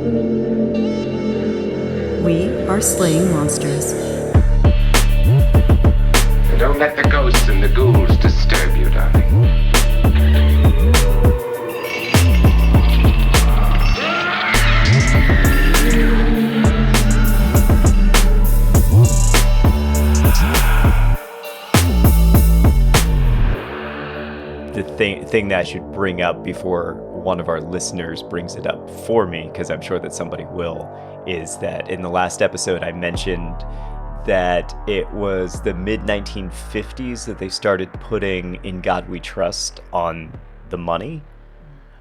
We are slaying monsters. Don't let the ghosts and the ghouls disturb you, darling. The thing that I should bring up before one of our listeners brings it up for me, because I'm sure that somebody will, is that in the last episode I mentioned that it was the mid-1950s that they started putting "In God We Trust" on the money.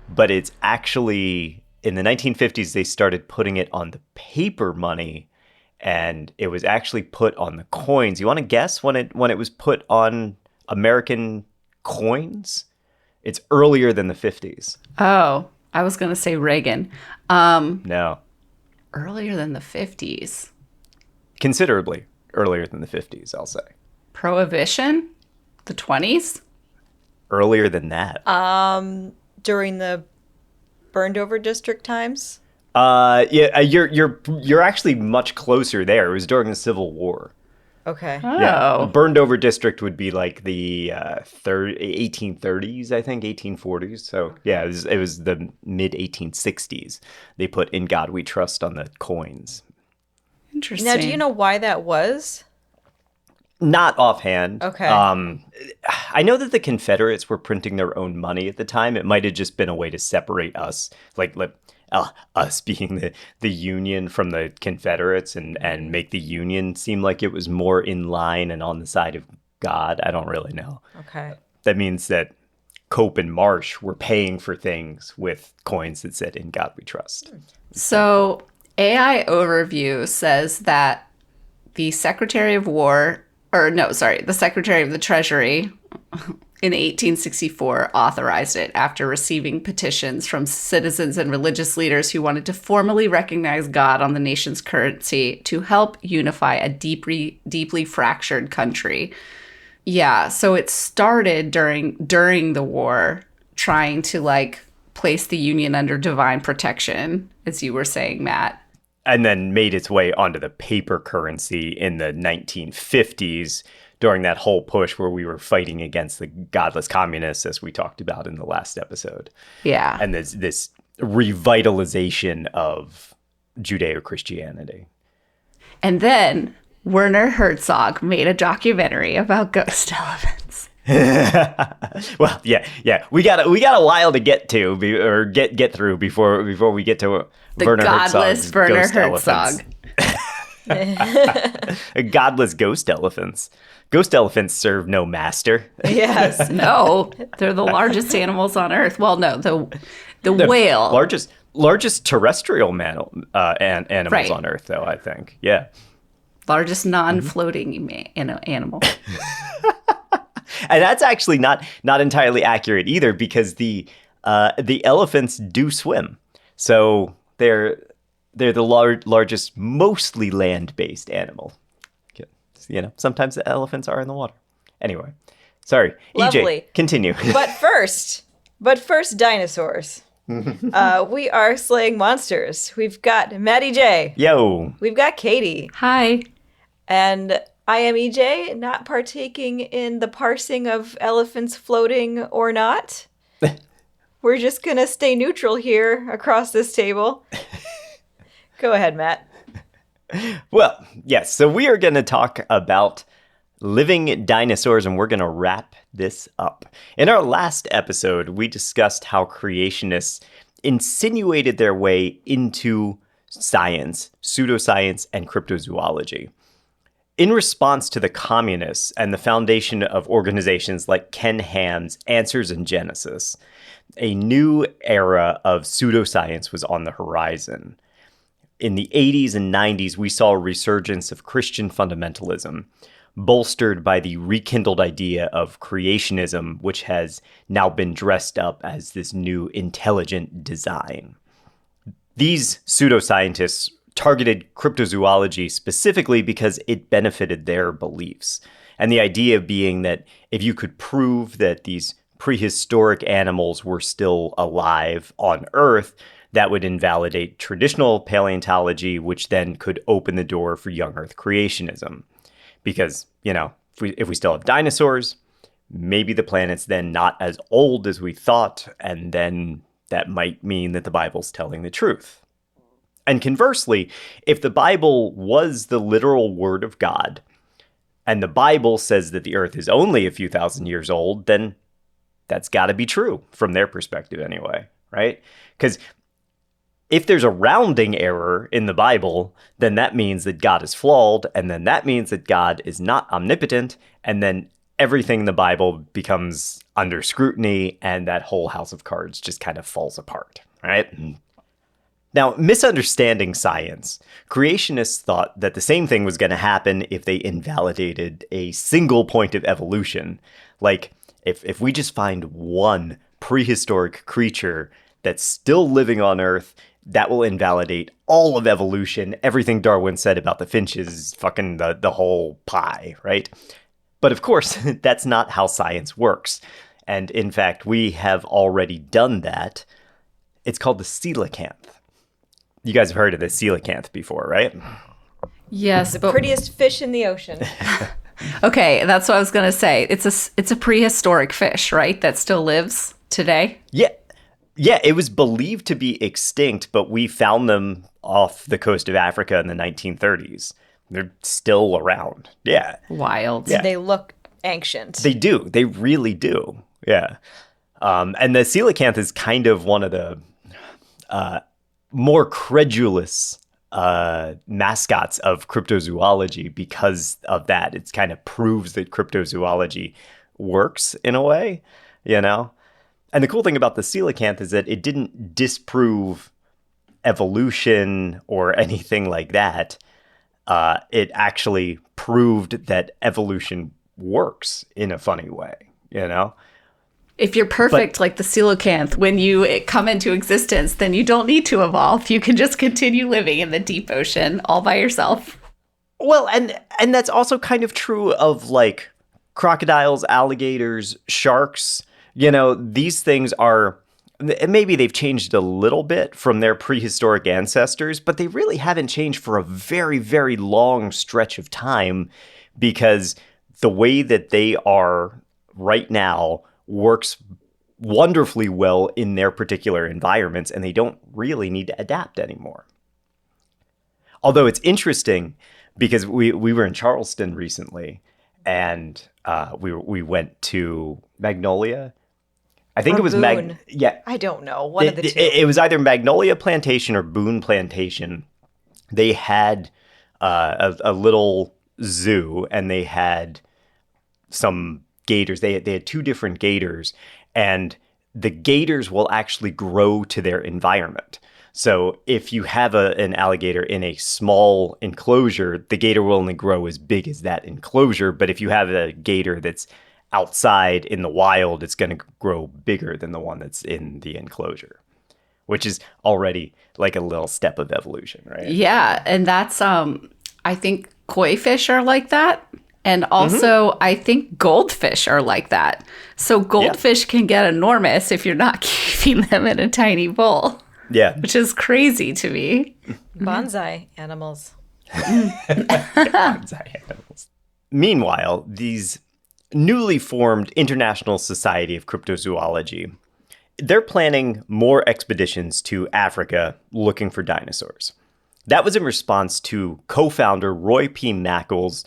But it's actually, in the 1950s, they started putting it on the paper money, and it was actually put on the coins. You want to guess when it was put on American coins? It's earlier than the 50s. Oh, I was going to say Reagan. No. Earlier than the 50s. Considerably earlier than the 50s, I'll say. Prohibition? The 20s? Earlier than that. During the burned over district times? Yeah, you're actually much closer there. It was during the Civil War. Okay. Oh. Yeah, burned over district would be like the 1830s, I think, 1840s. So yeah, it was the mid 1860s. They put "In God We Trust" on the coins. Interesting. Now, do you know why that was? Not offhand. Okay. I know that the Confederates were printing their own money at the time. It might have just been a way to separate us, like us being the Union from the Confederates, and make the Union seem like it was more in line and on the side of God. I don't really know. Okay. That means that Cope and Marsh were paying for things with coins that said "In God We Trust." So AI Overview says that the Secretary of the Treasury in 1864 authorized it after receiving petitions from citizens and religious leaders who wanted to formally recognize God on the nation's currency to help unify a deeply fractured country. Yeah, so it started during the war, trying to place the Union under divine protection, as you were saying, Matt. And then made its way onto the paper currency in the 1950s during that whole push where we were fighting against the godless communists, as we talked about in the last episode. Yeah. And there's this revitalization of Judeo-Christianity. And then Werner Herzog made a documentary about ghost elephants. Well, yeah, we got a while to get to get through before we get to The Werner godless Herzog's Werner ghost Herzog. elephants. Godless ghost elephants. Ghost elephants serve no master. Yes. No, they're the largest animals on Earth. Well, no, the whale. Largest terrestrial animals Right. on Earth, though, I think. Yeah. Largest non-floating animal. And that's actually not entirely accurate either, because the elephants do swim. So they're the largest, mostly land-based animal. Sometimes the elephants are in the water. Anyway, sorry. Lovely. EJ, continue. But first, dinosaurs. We are slaying monsters. We've got Maddie J. Yo. We've got Katie. Hi. And I am EJ, not partaking in the parsing of elephants floating or not. We're just going to stay neutral here across this table. Go ahead, Matt. Well, yes. So we are going to talk about living dinosaurs, and we're going to wrap this up. In our last episode, we discussed how creationists insinuated their way into science, pseudoscience, and cryptozoology. In response to the communists and the foundation of organizations like Ken Ham's Answers in Genesis, a new era of pseudoscience was on the horizon. In the 80s and 90s, we saw a resurgence of Christian fundamentalism, bolstered by the rekindled idea of creationism, which has now been dressed up as this new intelligent design. These pseudoscientists targeted cryptozoology specifically because it benefited their beliefs. And the idea being that if you could prove that these prehistoric animals were still alive on Earth, that would invalidate traditional paleontology, which then could open the door for young Earth creationism. Because, if we still have dinosaurs, maybe the planet's then not as old as we thought, and then that might mean that the Bible's telling the truth. And conversely, if the Bible was the literal word of God, and the Bible says that the Earth is only a few thousand years old, then that's got to be true from their perspective anyway, right? Because if there's a rounding error in the Bible, then that means that God is flawed, and then that means that God is not omnipotent, and then everything in the Bible becomes under scrutiny, and that whole house of cards just kind of falls apart, right? Now, misunderstanding science, creationists thought that the same thing was going to happen if they invalidated a single point of evolution. Like, if we just find one prehistoric creature that's still living on Earth, that will invalidate all of evolution. Everything Darwin said about the finches, fucking the whole pie, right? But of course, that's not how science works. And in fact, we have already done that. It's called the coelacanth. You guys have heard of the coelacanth before, right? Yes, but Prettiest fish in the ocean. okay, that's what I was going to say. It's a prehistoric fish, right? That still lives today. Yeah, it was believed to be extinct, but we found them off the coast of Africa in the 1930s. They're still around. Yeah. Wild. Yeah. They look ancient. They do. They really do. Yeah. And the coelacanth is kind of one of the more credulous mascots of cryptozoology because of that. It kind of proves that cryptozoology works in a way, And the cool thing about the coelacanth is that it didn't disprove evolution or anything like that. It actually proved that evolution works in a funny way, If you're perfect like the coelacanth, when you come into existence, then you don't need to evolve. You can just continue living in the deep ocean all by yourself. Well, and that's also kind of true of like crocodiles, alligators, sharks. These things are, maybe they've changed a little bit from their prehistoric ancestors, but they really haven't changed for a very, very long stretch of time because the way that they are right now works wonderfully well in their particular environments, and they don't really need to adapt anymore. Although it's interesting because we were in Charleston recently, and we went to Magnolia. I think it was Boone. Yeah. I don't know. One of the two. It was either Magnolia Plantation or Boone Plantation. They had a little zoo, and they had some gators. They had two different gators, and the gators will actually grow to their environment. So if you have an alligator in a small enclosure, the gator will only grow as big as that enclosure. But if you have a gator that's outside in the wild, it's going to grow bigger than the one that's in the enclosure, which is already like a little step of evolution, right? Yeah, and that's I think koi fish are like that. And also, I think goldfish are like that. So goldfish can get enormous if you're not keeping them in a tiny bowl. Yeah. Which is crazy to me. Bonsai animals. Bonsai animals. Meanwhile, these newly formed International Society of Cryptozoology, they're planning more expeditions to Africa looking for dinosaurs. That was in response to co-founder Roy P. Mackel's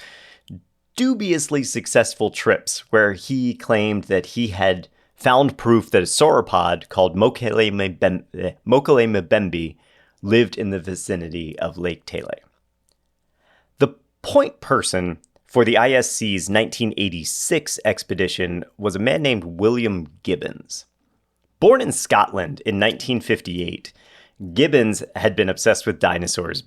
dubiously successful trips where he claimed that he had found proof that a sauropod called Mokele-Mbembe lived in the vicinity of Lake Tele. The point person for the ISC's 1986 expedition was a man named William Gibbons. Born in Scotland in 1958, Gibbons had been obsessed with dinosaurs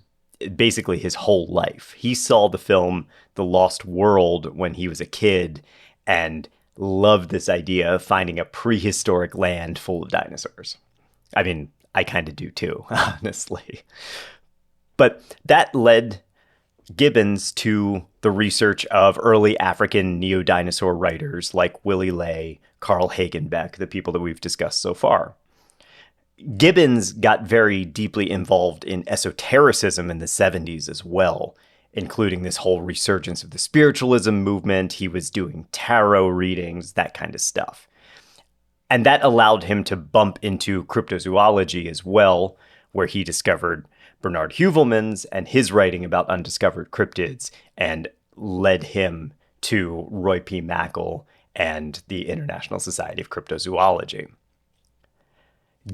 basically his whole life. He saw the film The Lost World when he was a kid and loved this idea of finding a prehistoric land full of dinosaurs. I mean, I kind of do too, honestly. But that led Gibbons to the research of early African neo-dinosaur writers like Willie Ley, Carl Hagenbeck, the people that we've discussed so far. Gibbons got very deeply involved in esotericism in the 70s as well, including this whole resurgence of the spiritualism movement. He was doing tarot readings, that kind of stuff. And that allowed him to bump into cryptozoology as well, where he discovered Bernard Heuvelmans and his writing about undiscovered cryptids, and led him to Roy P. Mackal and the International Society of Cryptozoology.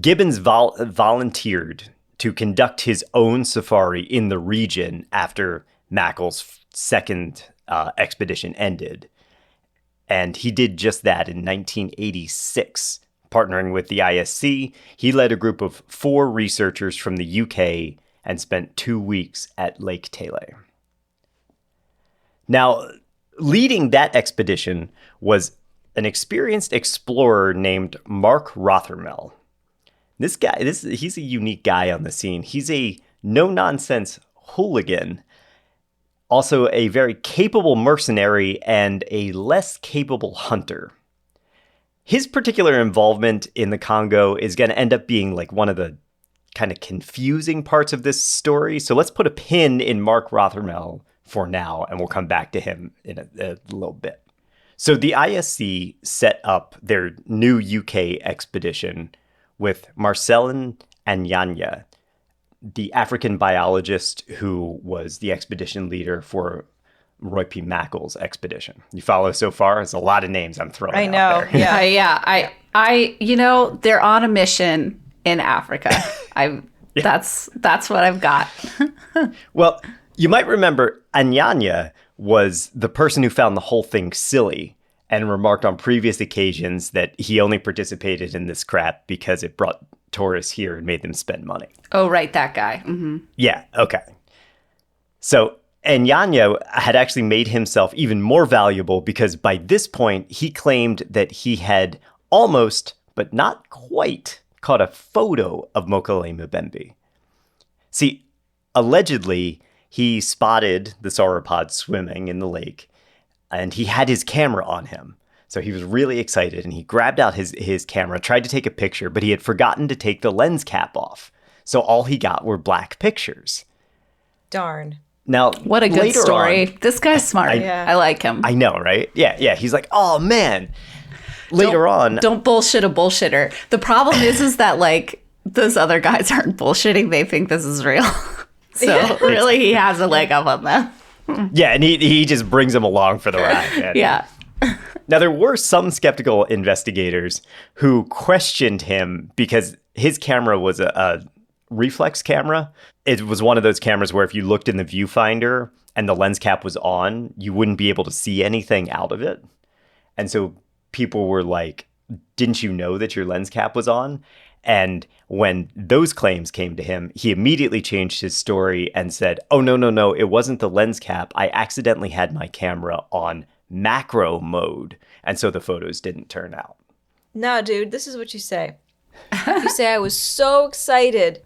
Gibbons volunteered to conduct his own safari in the region after Mackal's second expedition ended. And he did just that in 1986. Partnering with the ISC, he led a group of 4 researchers from the UK and spent 2 weeks at Lake Tele. Now, leading that expedition was an experienced explorer named Mark Rothermel. This guy, he's a unique guy on the scene. He's a no-nonsense hooligan, also a very capable mercenary and a less capable hunter. His particular involvement in the Congo is going to end up being like one of the kind of confusing parts of this story. So let's put a pin in Mark Rothermel for now, and we'll come back to him in a little bit. So the ISC set up their new UK expedition with Marcelin Anyanya, the African biologist who was the expedition leader for Roy P. Mackal's expedition. You follow so far? It's a lot of names I'm throwing I out know. there. Yeah. I they're on a mission in Africa. That's what I've got. Well, you might remember Anyanya was the person who found the whole thing silly and remarked on previous occasions that he only participated in this crap because it brought tourists here and made them spend money. Oh, right, that guy. Mm-hmm. Yeah, okay. So Anyanya had actually made himself even more valuable because by this point, he claimed that he had almost, but not quite, caught a photo of Mokele-Mbembe. See, allegedly, he spotted the sauropods swimming in the lake, and he had his camera on him. So he was really excited, and he grabbed out his camera, tried to take a picture, but he had forgotten to take the lens cap off. So all he got were black pictures. Darn. Now, What a good story. This guy's smart. Yeah. I like him. I know, right? Yeah. He's like, oh, man. Later on. Don't bullshit a bullshitter. The problem is that, like, those other guys aren't bullshitting. They think this is real. So really, he has a leg up on them. Yeah, and he just brings them along for the ride. Man. Yeah. Now, there were some skeptical investigators who questioned him because his camera was a reflex camera. It was one of those cameras where if you looked in the viewfinder and the lens cap was on, you wouldn't be able to see anything out of it. And so people were like, didn't you know that your lens cap was on? And when those claims came to him, he immediately changed his story and said, oh, no, it wasn't the lens cap. I accidentally had my camera on macro mode. And so the photos didn't turn out. No, dude, this is what you say. You say, I was so excited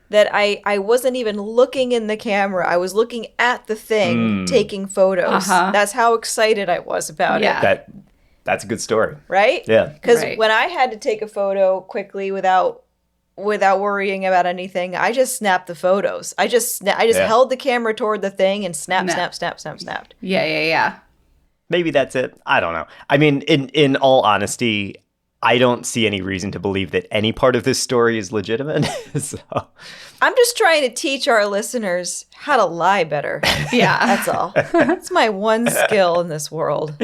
that I wasn't even looking in the camera. I was looking at the thing, taking photos. That's how excited I was about it. That's a good story. Right? Yeah. Because Right. when I had to take a photo quickly without worrying about anything, I just snapped the photos. I just held the camera toward the thing and snapped. Yeah. Maybe that's it. I don't know. I mean, in all honesty, I don't see any reason to believe that any part of this story is legitimate. So. I'm just trying to teach our listeners how to lie better. Yeah. That's all. That's my one skill in this world.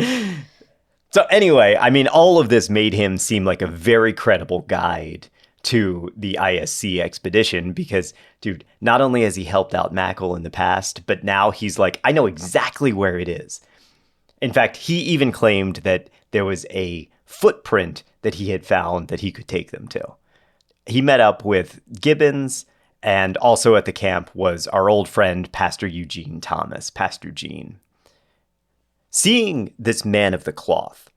So anyway, I mean, all of this made him seem like a very credible guide to the ISC expedition because, dude, not only has he helped out Mackal in the past, but now he's like, I know exactly where it is. In fact, he even claimed that there was a footprint that he had found that he could take them to. He met up with Gibbons, and also at the camp was our old friend, Pastor Eugene Thomas, Pastor Gene. Seeing this man of the cloth,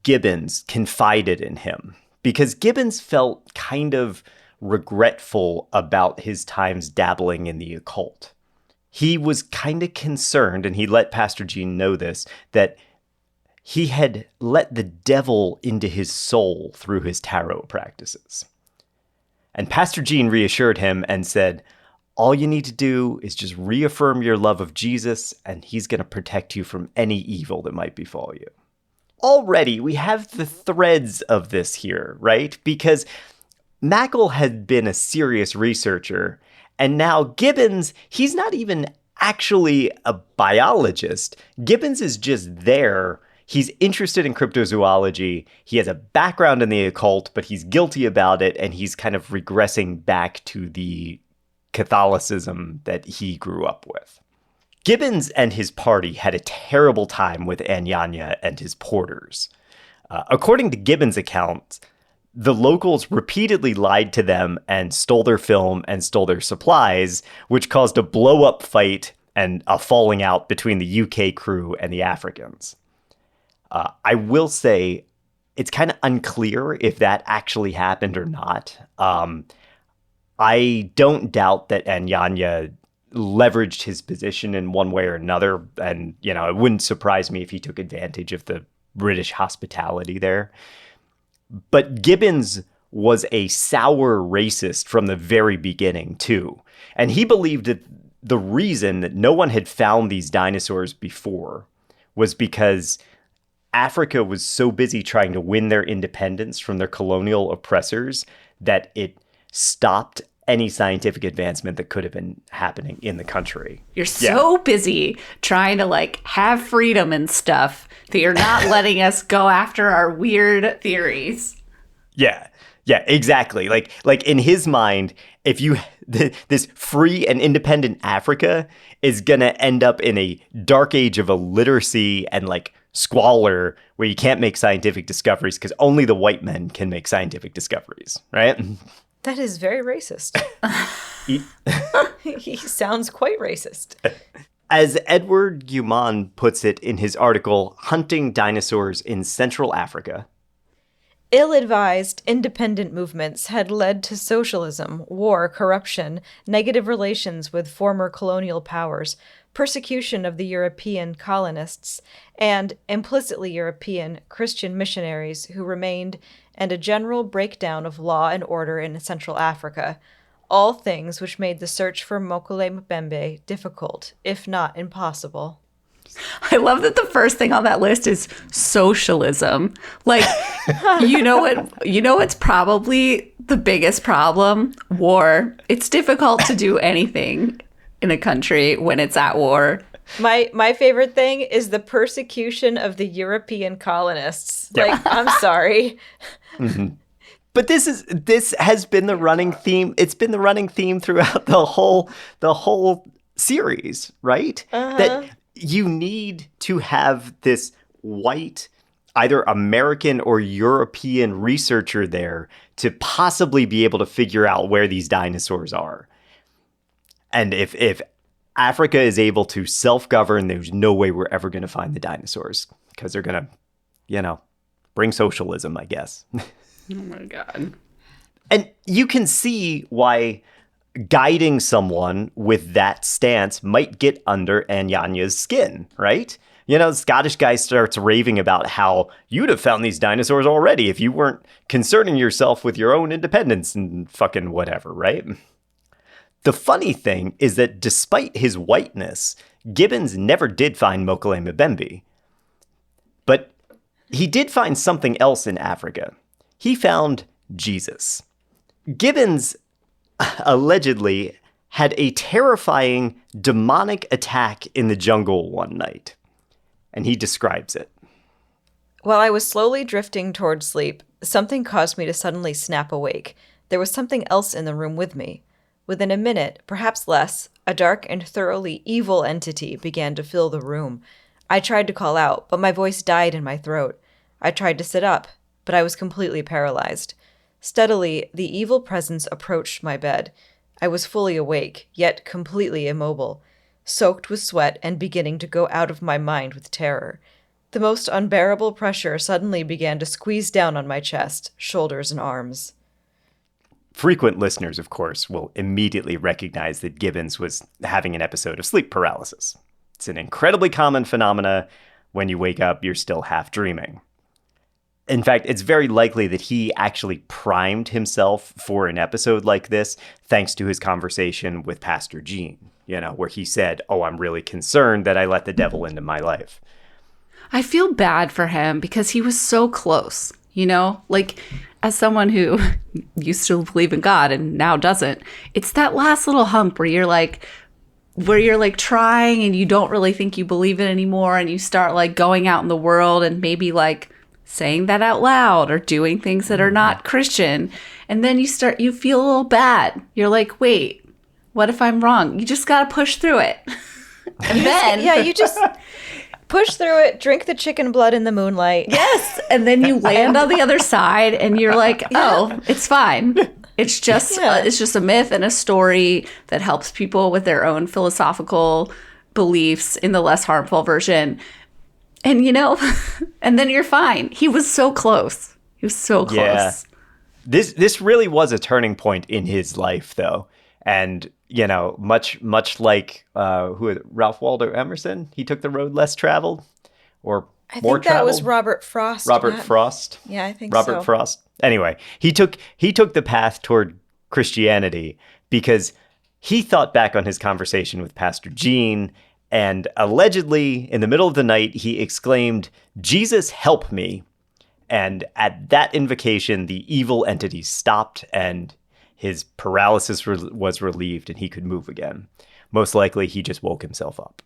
Gibbons confided in him because Gibbons felt kind of regretful about his times dabbling in the occult. He was kind of concerned, and he let Pastor Gene know this, that he had let the devil into his soul through his tarot practices. And Pastor Gene reassured him and said, all you need to do is just reaffirm your love of Jesus, and he's going to protect you from any evil that might befall you. Already, we have the threads of this here, right? Because Mokele had been a serious researcher, and now Gibbons, he's not even actually a biologist. Gibbons is just there. He's interested in cryptozoology. He has a background in the occult, but he's guilty about it, and he's kind of regressing back to the Catholicism that he grew up with. Gibbons and his party had a terrible time with Anyanya and his porters. According to Gibbons' account, the locals repeatedly lied to them and stole their film and stole their supplies, which caused a blow-up fight and a falling out between the UK crew and the Africans. I will say it's kind of unclear if that actually happened or not. I don't doubt that Anyanya leveraged his position in one way or another. And, it wouldn't surprise me if he took advantage of the British hospitality there. But Gibbons was a sour racist from the very beginning, too. And he believed that the reason that no one had found these dinosaurs before was because Africa was so busy trying to win their independence from their colonial oppressors that it stopped any scientific advancement that could have been happening in the country. You're so busy trying to have freedom and stuff that you're not letting us go after our weird theories. Yeah, exactly. Like in his mind, if this free and independent Africa is going to end up in a dark age of illiteracy and squalor where you can't make scientific discoveries because only the white men can make scientific discoveries, right? That is very racist. He sounds quite racist. As Edward Guman puts it in his article, Hunting Dinosaurs in Central Africa, ill-advised independent movements had led to socialism, war, corruption, negative relations with former colonial powers, persecution of the European colonists, and implicitly European Christian missionaries who remained, and a general breakdown of law and order in Central Africa, all things which made the search for Mokele-Mbembe difficult, if not impossible. I love that the first thing on that list is socialism. You know what's probably the biggest problem? War. It's difficult to do anything in a country when it's at war. My favorite thing is the persecution of the European colonists. I'm sorry. Mm-hmm. But this has been the running theme. It's been the running theme throughout the whole series, right? Uh-huh. That you need to have this white, either American or European researcher there to possibly be able to figure out where these dinosaurs are. And if Africa is able to self-govern, there's no way we're ever going to find the dinosaurs because they're going to, bring socialism, I guess. Oh my God. And you can see why guiding someone with that stance might get under Anyanya's skin, right? The Scottish guy starts raving about how you'd have found these dinosaurs already if you weren't concerning yourself with your own independence and fucking whatever, right? The funny thing is that despite his whiteness, Gibbons never did find Mokele-Mbembe. But he did find something else in Africa. He found Jesus. Gibbons allegedly had a terrifying demonic attack in the jungle one night. And he describes it. While I was slowly drifting toward sleep, something caused me to suddenly snap awake. There was something else in the room with me. Within a minute, perhaps less, a dark and thoroughly evil entity began to fill the room. I tried to call out, but my voice died in my throat. I tried to sit up, but I was completely paralyzed. Steadily, the evil presence approached my bed. I was fully awake, yet completely immobile, soaked with sweat and beginning to go out of my mind with terror. The most unbearable pressure suddenly began to squeeze down on my chest, shoulders, and arms. Frequent listeners, of course, will immediately recognize that Gibbons was having an episode of sleep paralysis. It's an incredibly common phenomena. When you wake up, you're still half dreaming. In fact, it's very likely that he actually primed himself for an episode like this, thanks to his conversation with Pastor Gene, where he said, "Oh, I'm really concerned that I let the devil into my life." I feel bad for him because he was so close, like as someone who used to believe in God and now doesn't, it's that last little hump where you're like trying and you don't really think you believe it anymore. And you start like going out in the world and maybe like saying that out loud or doing things that are not Christian. And then you feel a little bad. You're like, wait, what if I'm wrong? You just got to push through it. And then you just push through it, drink the chicken blood in the moonlight. Yes. And then you land on the other side and you're like, oh, it's fine. It's just a myth and a story that helps people with their own philosophical beliefs in the less harmful version. And, and then you're fine. He was so close. He was so close. Yeah. This really was a turning point in his life, though. And, much like Ralph Waldo Emerson, he took the road less traveled or I more think that traveled. was Robert Frost. Robert Matt. Frost? Yeah, I think Robert so. Frost. Anyway, he took the path toward Christianity because he thought back on his conversation with Pastor Gene, and allegedly in the middle of the night, he exclaimed, "Jesus, help me." And at that invocation, the evil entity stopped and his paralysis was relieved and he could move again. Most likely, he just woke himself up.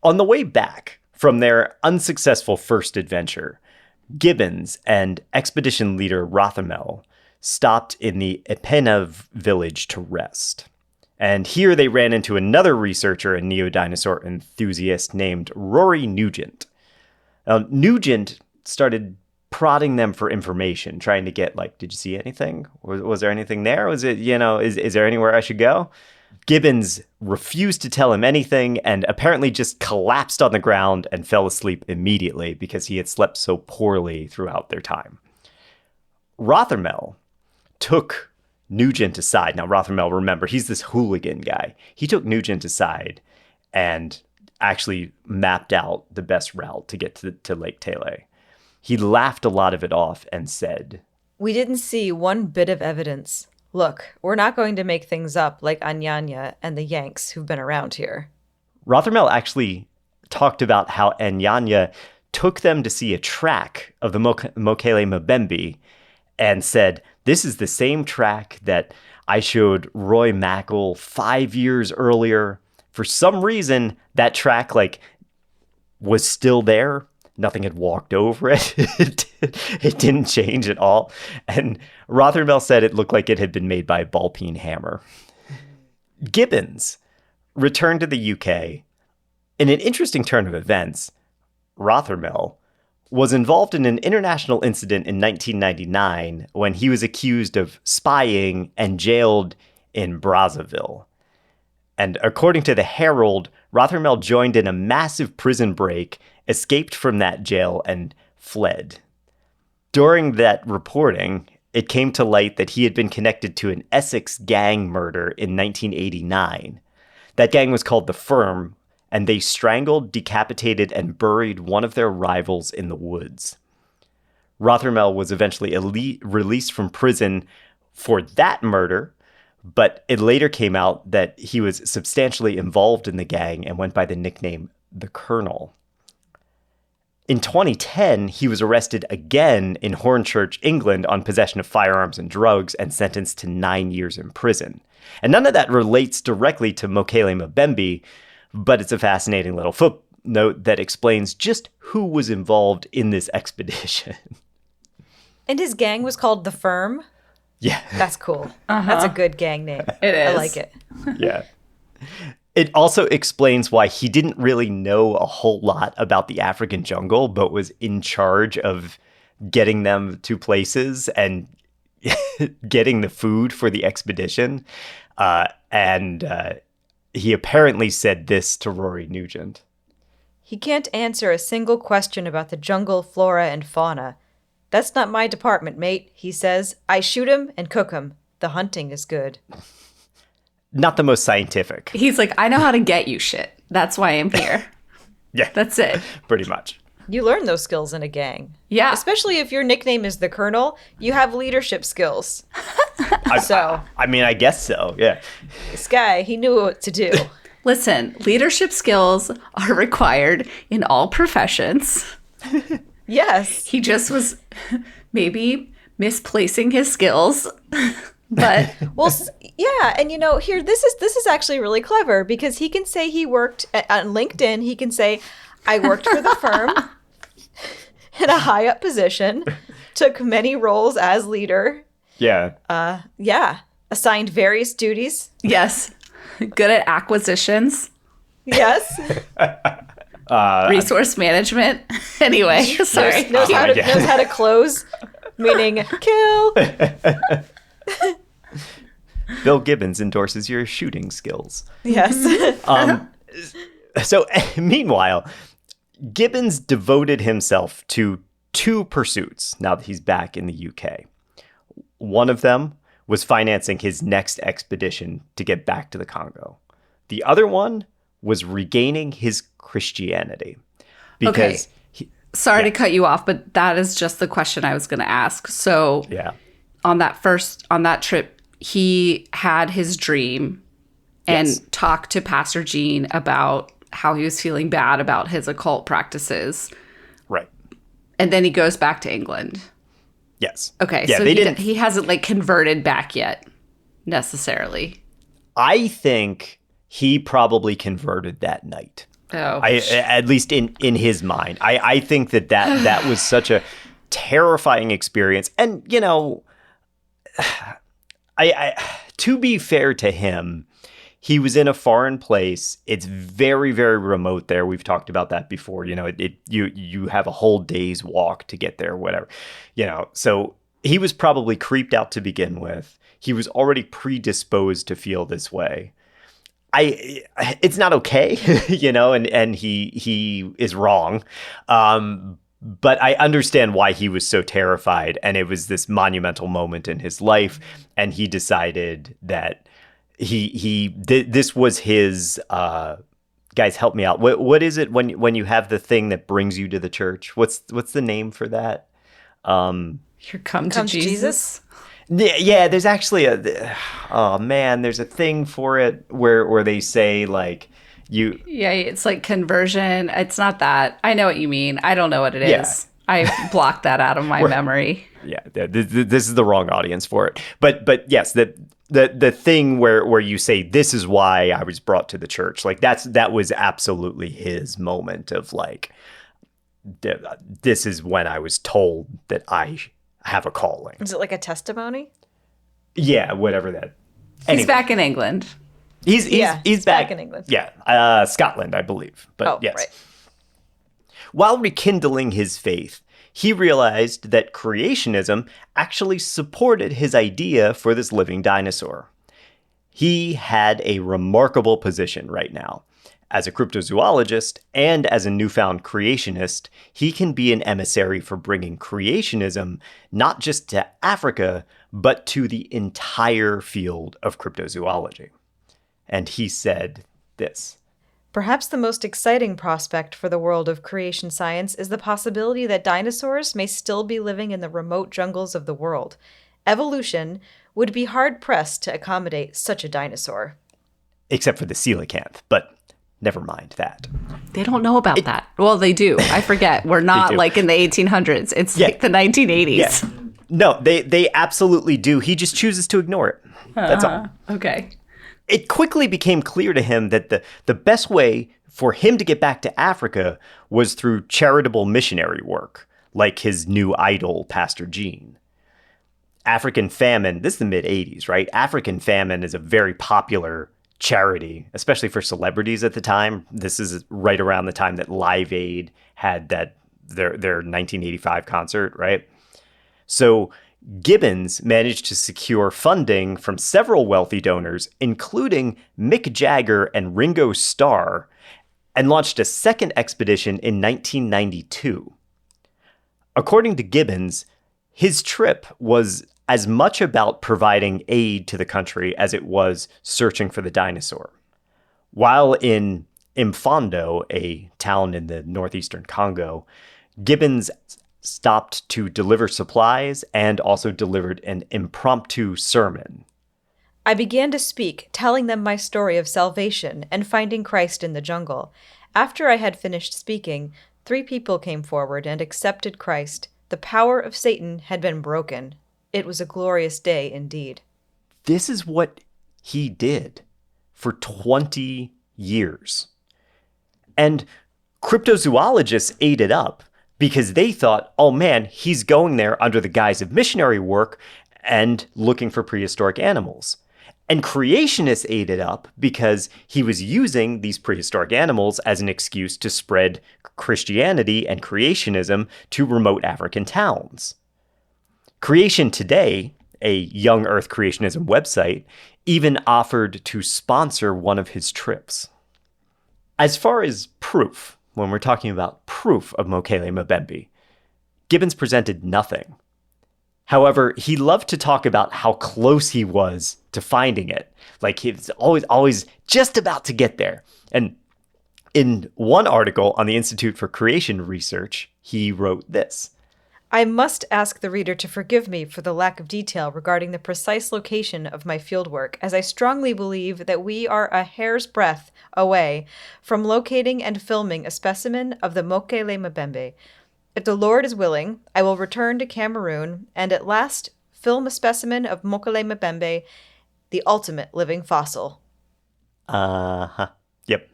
On the way back from their unsuccessful first adventure, Gibbons and expedition leader Rothermel stopped in the Epena village to rest. And here they ran into another researcher and neo-dinosaur enthusiast named Rory Nugent. Now, Nugent started prodding them for information, trying to get, did you see anything? Was there anything there? Was it, is there anywhere I should go? Gibbons refused to tell him anything and apparently just collapsed on the ground and fell asleep immediately because he had slept so poorly throughout their time. Rothermel took Nugent aside. Now, Rothermel, remember, he's this hooligan guy. He took Nugent aside and actually mapped out the best route to get to Lake Tele. He laughed a lot of it off and said, "We didn't see one bit of evidence. Look, we're not going to make things up like Anyanya and the Yanks who've been around here." Rothermel actually talked about how Anyanya took them to see a track of the Mokele-Mbembe and said, "This is the same track that I showed Roy Mackle 5 years earlier. For some reason, that track was still there. Nothing had walked over it. It didn't change at all." And Rothermel said it looked like it had been made by a ball-peen hammer. Gibbons returned to the UK. In an interesting turn of events, Rothermel was involved in an international incident in 1999 when he was accused of spying and jailed in Brazzaville. And according to the Herald, Rothermel joined in a massive prison break, escaped from that jail, and fled. During that reporting, it came to light that he had been connected to an Essex gang murder in 1989. That gang was called the Firm, and they strangled, decapitated, and buried one of their rivals in the woods. Rothermel was eventually released from prison for that murder, but it later came out that he was substantially involved in the gang and went by the nickname The Colonel. In 2010, he was arrested again in Hornchurch, England, on possession of firearms and drugs and sentenced to 9 years in prison. And none of that relates directly to Mokele-Mbembe, but it's a fascinating little footnote that explains just who was involved in this expedition. And his gang was called The Firm? Yeah. That's cool. That's a good gang name. It is. I like it. Yeah. It also explains why he didn't really know a whole lot about the African jungle, but was in charge of getting them to places and getting the food for the expedition. He apparently said this to Rory Nugent. "He can't answer a single question about the jungle flora and fauna. That's not my department, mate," he says. "I shoot 'em and cook 'em. The hunting is good." Not the most scientific. He's like, I know how to get you shit. That's why I'm here. Yeah. That's it. Pretty much. You learn those skills in a gang. Yeah. Especially if your nickname is the Colonel, you have leadership skills. I guess so, yeah. This guy, he knew what to do. Listen, leadership skills are required in all professions. Yes. He just was maybe misplacing his skills. But Well, yeah, and here this is actually really clever because he can say he worked on LinkedIn. He can say, "I worked for the firm in a high up position, took many roles as leader. Yeah. Assigned various duties. yes, good at acquisitions, Yes, resource management. Anyway, sorry. knows how to close, meaning kill. Bill Gibbons endorses your shooting skills. Yes, So, meanwhile, Gibbons devoted himself to two pursuits now that he's back in the UK. One of them was financing his next expedition to get back to the Congo. The other one was regaining his Christianity. Because Sorry to cut you off, but that is just the question I was going to ask. So on that trip, he had his dream and talked to Pastor Jean about how he was feeling bad about his occult practices. Right. And then he goes back to England. Yes. Okay, Yeah, so they he hasn't converted back yet, necessarily. I think he probably converted that night. Oh, At least in his mind. I think that was such a terrifying experience. And, to be fair to him, he was in a foreign place. It's very, very remote there. We've talked about that before. You have a whole day's walk to get there, whatever. So he was probably creeped out to begin with. He was already predisposed to feel this way. It's not okay, and he is wrong. But I understand why he was so terrified, and it was this monumental moment in his life, and he decided that this was his. Guys, help me out. What is it when you have the thing that brings you to the church? What's the name for that? Here come to Jesus. Yeah, there's actually there's a thing for it where they say Yeah, it's like conversion. It's not that. I know what you mean. I don't know what it is. I blocked that out of my memory. Yeah, this is the wrong audience for it. But yes, the thing where you say, this is why I was brought to the church. That was absolutely his moment of this is when I was told that I have a calling. Is it like a testimony? Yeah, whatever that. He's back in England. He's back in England. Yeah, Scotland, I believe. But yes. Right. While rekindling his faith, he realized that creationism actually supported his idea for this living dinosaur. He had a remarkable position right now. As a cryptozoologist and as a newfound creationist, he can be an emissary for bringing creationism not just to Africa, but to the entire field of cryptozoology. And he said this. Perhaps the most exciting prospect for the world of creation science is the possibility that dinosaurs may still be living in the remote jungles of the world. Evolution would be hard-pressed to accommodate such a dinosaur. Except for the coelacanth, but never mind that. They don't know about that. Well, they do. I forget. We're not in the 1800s. It's like the 1980s. Yeah. No, they absolutely do. He just chooses to ignore it. That's all. Okay. It quickly became clear to him that the best way for him to get back to Africa was through charitable missionary work, like his new idol, Pastor Jean. African Famine, this is the mid-'80s, right? African Famine is a very popular charity, especially for celebrities at the time. This is right around the time that Live Aid had their 1985 concert, right? So Gibbons managed to secure funding from several wealthy donors, including Mick Jagger and Ringo Starr, and launched a second expedition in 1992. According to Gibbons, his trip was as much about providing aid to the country as it was searching for the dinosaur. While in Mfondo, a town in the northeastern Congo, Gibbons stopped to deliver supplies and also delivered an impromptu sermon. I began to speak, telling them my story of salvation and finding Christ in the jungle. After I had finished speaking, 3 people came forward and accepted Christ. The power of Satan had been broken. It was a glorious day indeed. This is what he did for 20 years. And cryptozoologists ate it up because they thought, oh man, he's going there under the guise of missionary work and looking for prehistoric animals. And creationists ate it up because he was using these prehistoric animals as an excuse to spread Christianity and creationism to remote African towns. Creation Today, a Young Earth Creationism website, even offered to sponsor one of his trips. As far as proof, when we're talking about proof of Mokele-Mbembe, Gibbons presented nothing. However, he loved to talk about how close he was to finding it. Like he was always just about to get there. And in one article on the Institute for Creation Research, he wrote this. I must ask the reader to forgive me for the lack of detail regarding the precise location of my fieldwork, as I strongly believe that we are a hair's breadth away from locating and filming a specimen of the Mokele-Mbembe. If the Lord is willing, I will return to Cameroon and at last film a specimen of Mokele-Mbembe, the ultimate living fossil. Yep.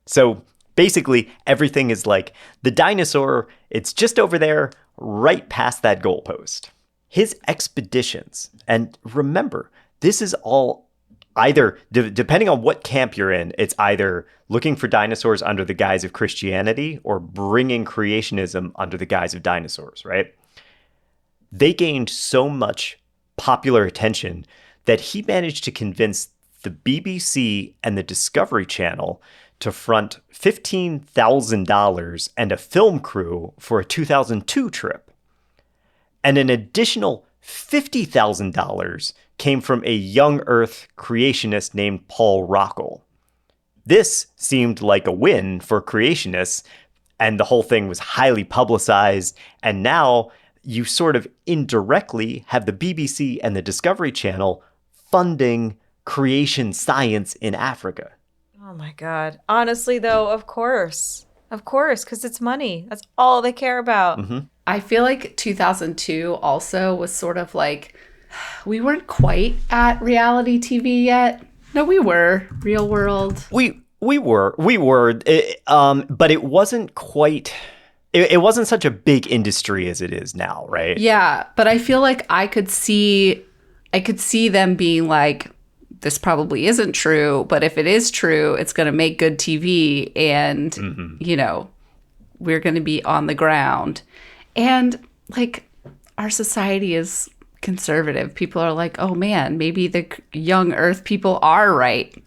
So basically, everything is like the dinosaur, it's just over there, right past that goalpost. His expeditions, and remember, this is all either, depending on what camp you're in, it's either looking for dinosaurs under the guise of Christianity or bringing creationism under the guise of dinosaurs, right? They gained so much popular attention that he managed to convince the BBC and the Discovery Channel to front $15,000 and a film crew for a 2002 trip. And an additional $50,000 came from a young Earth creationist named Paul Rockel. This seemed like a win for creationists, and the whole thing was highly publicized, and now you sort of indirectly have the BBC and the Discovery Channel funding creation science in Africa. Oh my God. Honestly, though, of course. Of course, because it's money. That's all they care about. Mm-hmm. I feel like 2002 also was sort of like, we weren't quite at reality TV yet. No, we were. Real world. We were, but it wasn't quite, it wasn't such a big industry as it is now, right? Yeah, but I feel like I could see them being like, this probably isn't true, but if it is true, it's going to make good TV and, we're going to be on the ground. And like our society is conservative. People are like, oh man, maybe the young Earth people are right.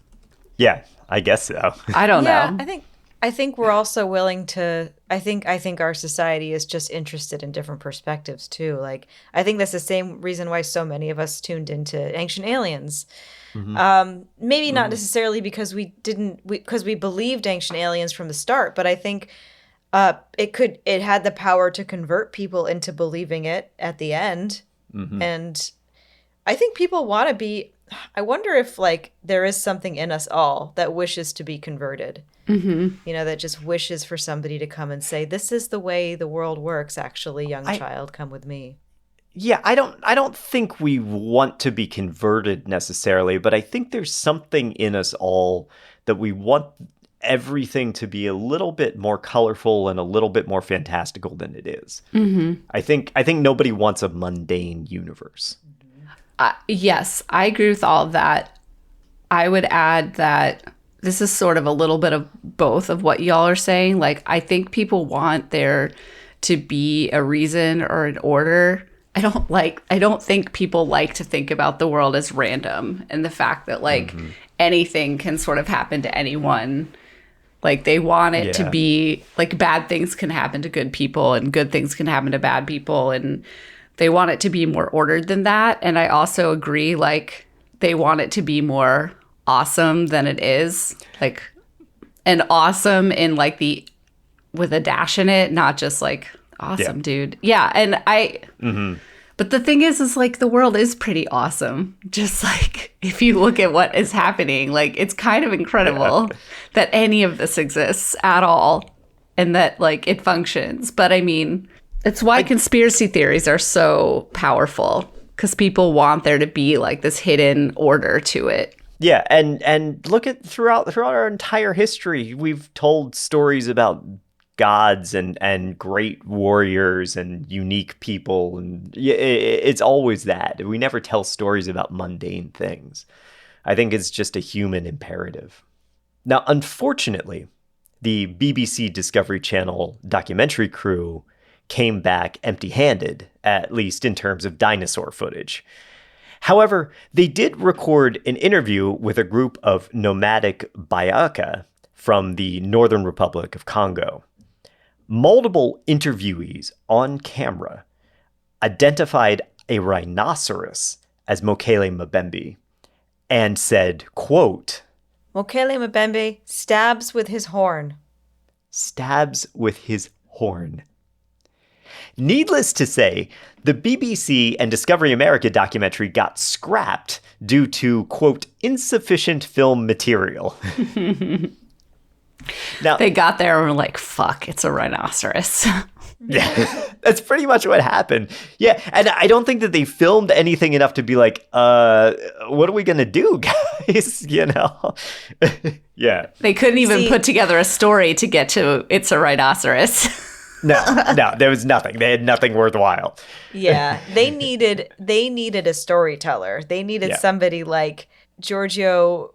Yeah, I guess so. I don't know. I think we're also willing to. I think our society is just interested in different perspectives too. Like I think that's the same reason why so many of us tuned into Ancient Aliens. Mm-hmm. Maybe not necessarily because because we believed Ancient Aliens from the start, but I think it had the power to convert people into believing it at the end. Mm-hmm. And I think people want to be. I wonder if like there is something in us all that wishes to be converted. Mm-hmm. That just wishes for somebody to come and say, "This is the way the world works." Actually, young child, come with me. Yeah, I don't think we want to be converted necessarily, but I think there's something in us all that we want everything to be a little bit more colorful and a little bit more fantastical than it is. Mm-hmm. I think nobody wants a mundane universe. Yes, I agree with all of that. I would add that this is sort of a little bit of both of what y'all are saying. Like, I think people want there to be a reason or an order. I don't think people like to think about the world as random and the fact that like anything can sort of happen to anyone. Like they want it to be like bad things can happen to good people and good things can happen to bad people, and they want it to be more ordered than that. And I also agree, like they want it to be more awesome than it is, like, and awesome in like the with a dash in it, not just like awesome, dude. Yeah, and but the thing is like the world is pretty awesome. Just like if you look at what is happening, like it's kind of incredible that any of this exists at all and that like it functions. But I mean, it's why conspiracy theories are so powerful, because people want there to be like this hidden order to it. Yeah, and look at throughout our entire history, we've told stories about gods and great warriors and unique people, and it's always that. We never tell stories about mundane things. I think it's just a human imperative. Now, unfortunately, the BBC Discovery Channel documentary crew came back empty-handed, at least in terms of dinosaur footage. However, they did record an interview with a group of nomadic Bayaka from the Northern Republic of Congo. Multiple interviewees on camera identified a rhinoceros as Mokele-Mbembe and said, quote, Mokele-Mbembe stabs with his horn. Stabs with his horn. Needless to say, the BBC and Discovery America documentary got scrapped due to, quote, insufficient film material. Now, They got there and were like, fuck, it's a rhinoceros. yeah, that's pretty much what happened. Yeah, and I don't think that they filmed anything enough to be like, what are we going to do, guys? You know? Yeah. They couldn't even put together a story to get to it's a rhinoceros. No, there was nothing. They had nothing worthwhile. Yeah, they needed a storyteller. They needed somebody like Giorgio.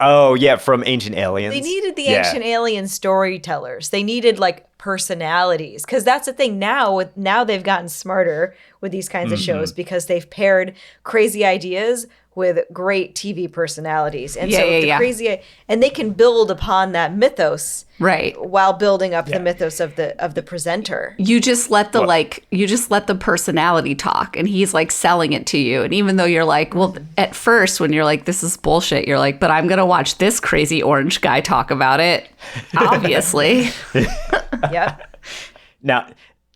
Oh, yeah, from Ancient Aliens. They needed the Ancient Alien storytellers. They needed like personalities, because that's the thing now. Now they've gotten smarter with these kinds of shows because they've paired crazy ideas with great TV personalities, and crazy, and they can build upon that mythos, right, while building up the mythos of the presenter. You just let the personality talk, and he's like selling it to you. And even though you're like, well, at first when you're like, this is bullshit, you're like, but I'm gonna watch this crazy orange guy talk about it. Obviously. Yep. Now,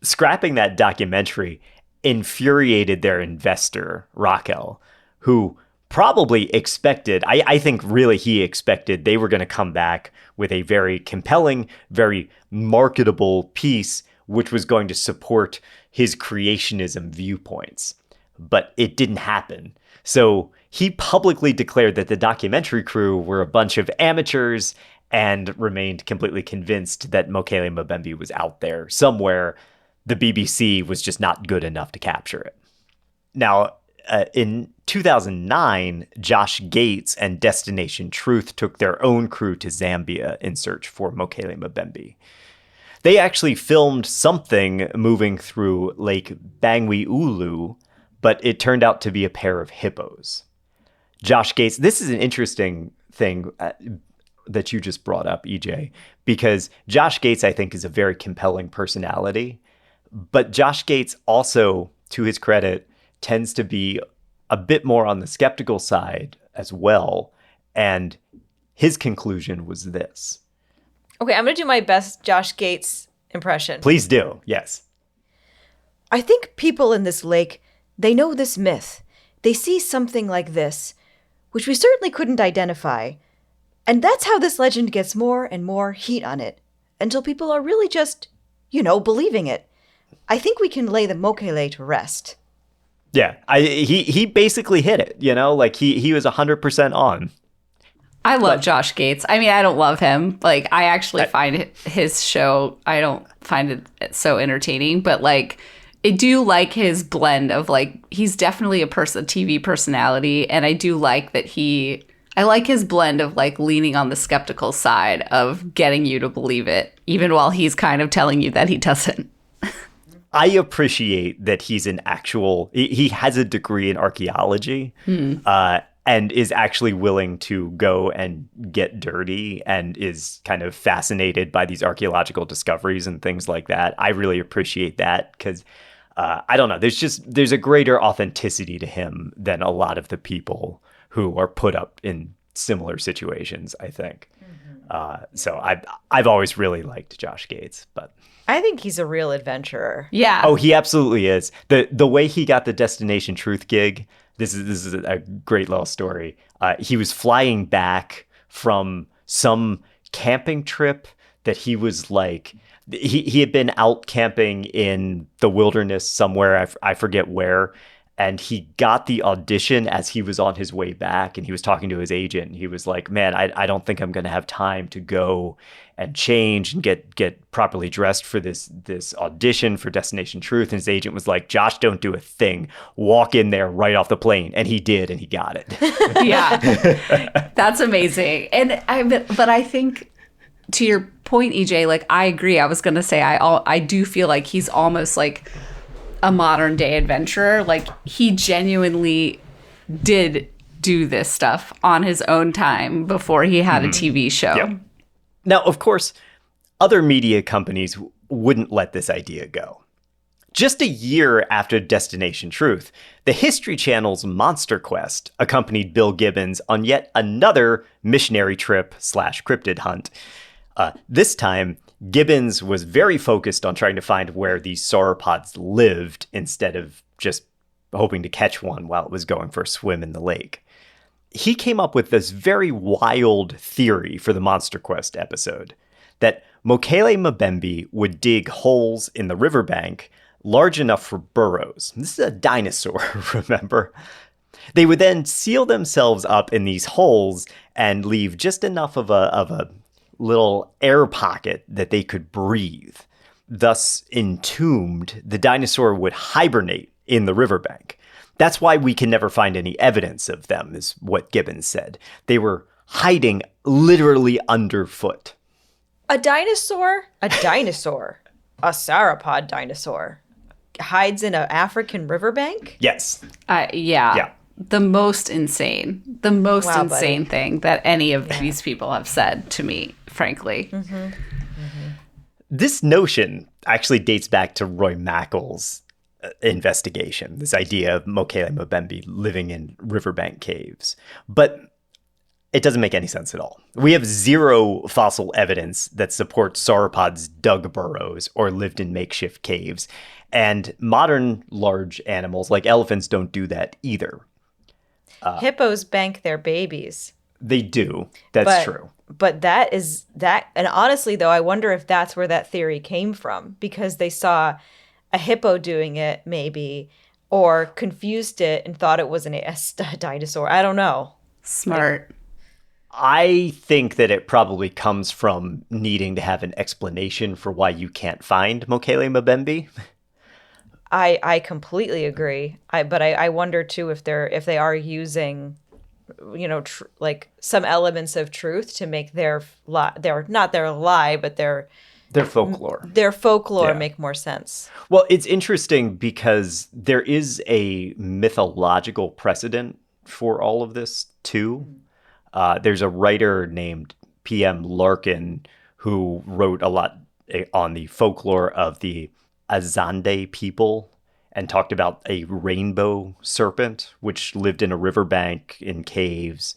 scrapping that documentary infuriated their investor, Raquel, who probably expected, I think really he expected they were going to come back with a very compelling, very marketable piece, which was going to support his creationism viewpoints. But it didn't happen. So he publicly declared that the documentary crew were a bunch of amateurs and remained completely convinced that Mokele-Mbembe was out there somewhere. The BBC was just not good enough to capture it. Now, in 2009, Josh Gates and Destination Truth took their own crew to Zambia in search for Mokele-Mbembe. They actually filmed something moving through Lake Bangui-Ulu, but it turned out to be a pair of hippos. Josh Gates, this is an interesting thing that you just brought up, EJ, because Josh Gates, I think, is a very compelling personality. But Josh Gates also, to his credit, tends to be a bit more on the skeptical side as well. And his conclusion was this. Okay, I'm going to do my best Josh Gates impression. Please do. Yes. I think people in this lake, they know this myth. They see something like this, which we certainly couldn't identify. And that's how this legend gets more and more heat on it, until people are really just, believing it. I think we can lay the Mokele to rest. Yeah, he basically hit it, like he was 100% on. I love Josh Gates. I mean, I don't love him. Like, I actually find his show, I don't find it so entertaining, but like, I do like his blend of like, he's definitely a TV personality. And I do like that I like his blend of like leaning on the skeptical side of getting you to believe it, even while he's kind of telling you that he doesn't. I appreciate that he's he has a degree in archaeology and is actually willing to go and get dirty and is kind of fascinated by these archaeological discoveries and things like that. I really appreciate that because I don't know, there's a greater authenticity to him than a lot of the people who are put up in similar situations, I think. So I've always really liked Josh Gates, but I think he's a real adventurer. Yeah. oh, he absolutely is. The way he got the Destination Truth gig. This is a great little story. He was flying back from some camping trip that he was like. He had been out camping in the wilderness somewhere. I forget where. And he got the audition as he was on his way back, and he was talking to his agent. He was like, man, I don't think I'm going to have time to go and change and get properly dressed for this audition for Destination Truth. And his agent was like, Josh, don't do a thing. Walk in there right off the plane. And he did, and he got it. Yeah. That's amazing. But I think to your point, EJ, like I agree. I was going to say, I do feel like he's almost like a modern day adventurer. Like he genuinely did do this stuff on his own time before he had a TV show. Yep. Now, of course, other media companies wouldn't let this idea go. Just a year after Destination Truth, the History Channel's Monster Quest accompanied Bill Gibbons on yet another missionary trip / cryptid hunt. This time, Gibbons was very focused on trying to find where these sauropods lived instead of just hoping to catch one while it was going for a swim in the lake. He came up with this very wild theory for the Monster Quest episode, that Mokele-Mbembe would dig holes in the riverbank large enough for burrows. This is a dinosaur, remember? They would then seal themselves up in these holes and leave just enough of a little air pocket that they could breathe. Thus, entombed, the dinosaur would hibernate in the riverbank. That's why we can never find any evidence of them, is what Gibbons said. They were hiding literally underfoot. A dinosaur, a sauropod dinosaur, hides in an African riverbank? Yes. Yeah. The most insane Buddy. thing that any of these people have said to me, frankly. This notion actually dates back to Roy Mackel's investigation, this idea of Mokele-Mbembe living in riverbank caves. But it doesn't make any sense at all. We have zero fossil evidence that supports sauropods dug burrows or lived in makeshift caves. And modern large animals like elephants don't do that either. Hippos bank their babies. They do. That's true. But that, and honestly though, I wonder if that's where that theory came from, because they saw a hippo doing it maybe, or confused it and thought it was a dinosaur. I don't know. Smart. I think that it probably comes from needing to have an explanation for why you can't find Mokele-Mbembe. I completely agree. But I wonder too if they are using, like some elements of truth to make their not their lie, but their folklore. Their folklore Yeah. make more sense. Well, it's interesting because there is a mythological precedent for all of this too. There's a writer named P.M. Larkin who wrote a lot on the folklore of the Azande people and talked about a rainbow serpent, which lived in a riverbank in caves.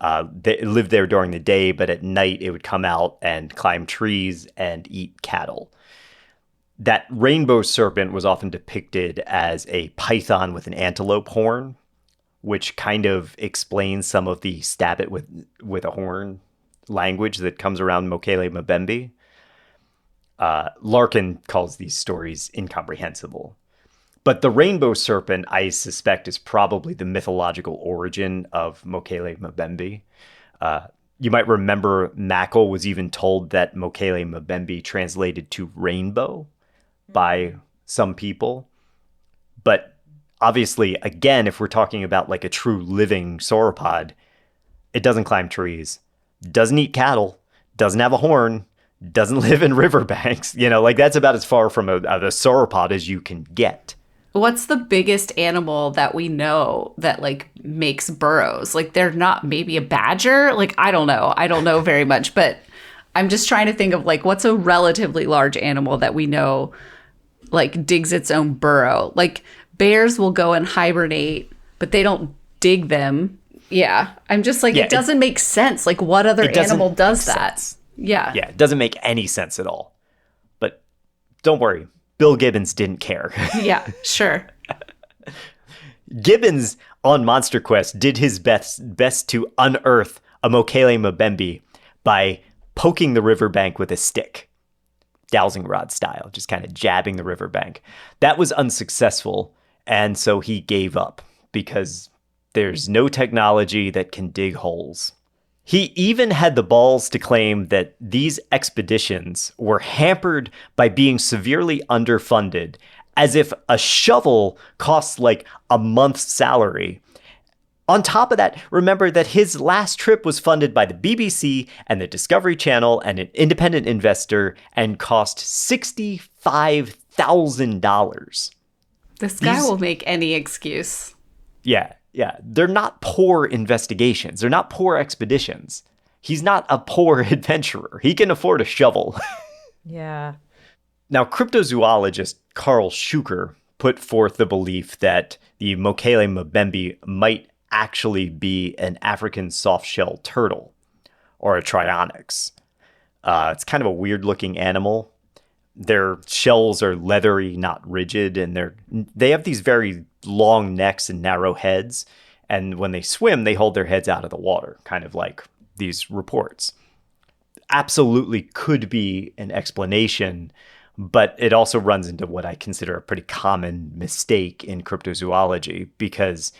They lived there during the day, but at night it would come out and climb trees and eat cattle. That rainbow serpent was often depicted as a python with an antelope horn, which kind of explains some of the stab it with a horn language that comes around Mokele-Mbembe. Larkin calls these stories incomprehensible. But the rainbow serpent, I suspect, is probably the mythological origin of Mokele-Mbembe. You might remember Mackel was even told that Mokele-Mbembe translated to rainbow by some people. But obviously, again, if we're talking about like a true living sauropod, it doesn't climb trees, doesn't eat cattle, doesn't have a horn, doesn't live in riverbanks. Like that's about as far from a sauropod as you can get. What's the biggest animal that we know that like makes burrows? Like they're not, maybe a badger? Like I don't know very much, but I'm just trying to think of like what's a relatively large animal that we know like digs its own burrow. Like bears will go and hibernate, but they don't dig them. Yeah. I'm just like, Yeah, it doesn't make sense. Like, what other it doesn't animal does make that? sense. Yeah. Yeah, it doesn't make any sense at all. But don't worry, Bill Gibbons didn't care. Yeah, sure. Gibbons on Monster Quest did his best to unearth a Mokele-Mbembe by poking the riverbank with a stick, dowsing rod style, just kind of jabbing the riverbank. That was unsuccessful, and so he gave up because there's no technology that can dig holes. He even had the balls to claim that these expeditions were hampered by being severely underfunded, as if a shovel costs like a month's salary. On top of that, remember that his last trip was funded by the BBC and the Discovery Channel and an independent investor and cost $65,000. This guy will make any excuse. Yeah. They're not poor investigations. They're not poor expeditions. He's not a poor adventurer. He can afford a shovel. Yeah. Now, cryptozoologist Carl Schuker put forth the belief that the Mokele-Mbembe might actually be an African soft-shell turtle, or a Trionyx. It's kind of a weird-looking animal. Their shells are leathery, not rigid, and they have these very long necks and narrow heads. And when they swim, they hold their heads out of the water, kind of like these reports. Absolutely could be an explanation, but it also runs into what I consider a pretty common mistake in cryptozoology, because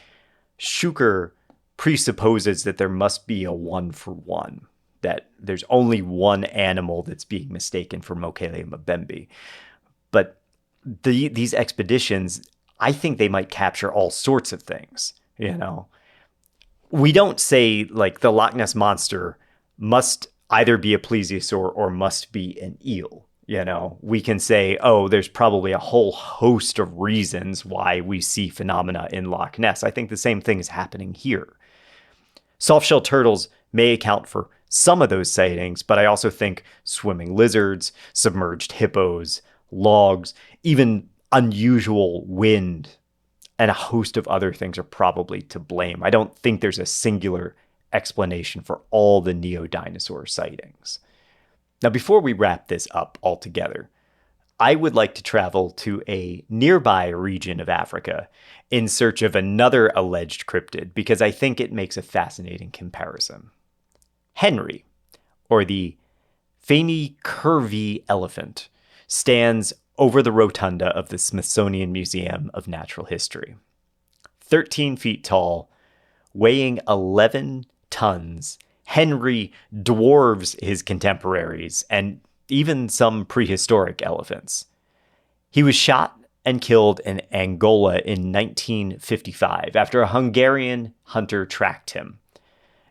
Schuker presupposes that there must be a one-for-one, that there's only one animal that's being mistaken for Mokele-Mbembe. But these expeditions, I think they might capture all sorts of things, you know? We don't say, like, the Loch Ness Monster must either be a plesiosaur or must be an eel, you know? We can say, oh, there's probably a whole host of reasons why we see phenomena in Loch Ness. I think the same thing is happening here. Soft-shell turtles may account for some of those sightings, but I also think swimming lizards, submerged hippos, logs, even unusual wind, and a host of other things are probably to blame. I don't think there's a singular explanation for all the neo-dinosaur sightings. Now, before we wrap this up altogether, I would like to travel to a nearby region of Africa in search of another alleged cryptid, because I think it makes a fascinating comparison. Henry, or the Faini-Curvy elephant, stands over the rotunda of the Smithsonian Museum of Natural History. 13 feet tall, weighing 11 tons, Henry dwarves his contemporaries and even some prehistoric elephants. He was shot and killed in Angola in 1955 after a Hungarian hunter tracked him.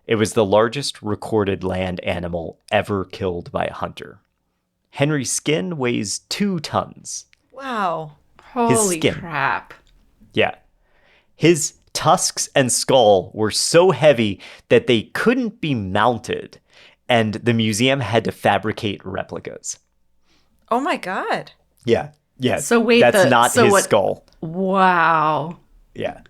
It was the largest recorded land animal ever killed by a hunter. Henry's skin weighs 2 tons. Wow. Holy skin. crap. Yeah. His tusks and skull were so heavy that they couldn't be mounted, and the museum had to fabricate replicas. Oh my God. Yeah. So wait, that's not his skull. Wow. Yeah.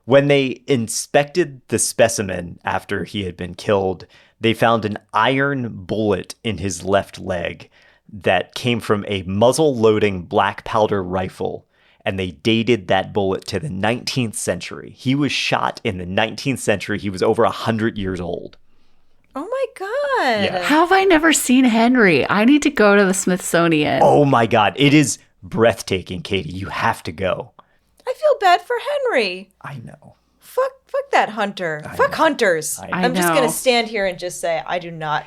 When they inspected the specimen after he had been killed, they found an iron bullet in his left leg that came from a muzzle-loading black powder rifle, and they dated that bullet to the 19th century. He was shot in the 19th century. He was over 100 years old. Oh my God. Yeah. How have I never seen Henry? I need to go to the Smithsonian. Oh my God. It is breathtaking, Katie. You have to go. I feel bad for Henry. I know. Fuck that hunter. Fuck hunters. I'm just know. going to stand here and just say I do not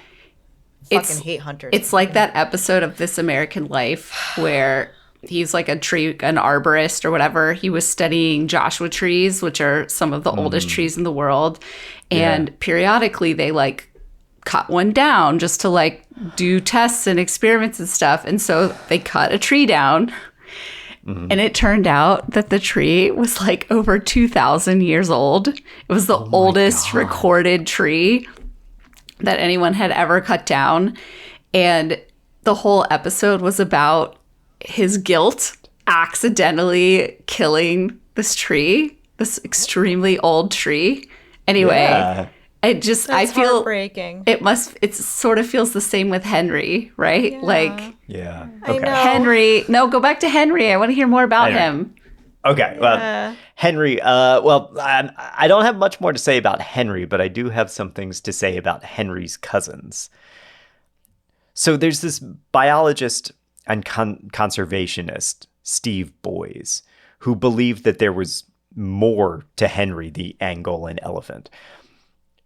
fucking hate hunters. It's like that episode of This American Life where he's like an arborist or whatever. He was studying Joshua trees, which are some of the oldest trees in the world. And periodically they like cut one down just to like do tests and experiments and stuff. And so they cut a tree down. And it turned out that the tree was like over 2,000 years old. It was the oldest recorded tree that anyone had ever cut down. And the whole episode was about his guilt accidentally killing this tree, this extremely old tree. Anyway, Yeah. That's I feel heartbreaking. it sort of feels the same with Henry, right? Yeah. Like Yeah. I Okay. know. no, go back to Henry. I want to hear more about Henry. him. Okay. Well, Henry, I don't have much more to say about Henry, but I do have some things to say about Henry's cousins. So there's this biologist and conservationist, Steve Boys, who believed that there was more to Henry, the Angolan elephant.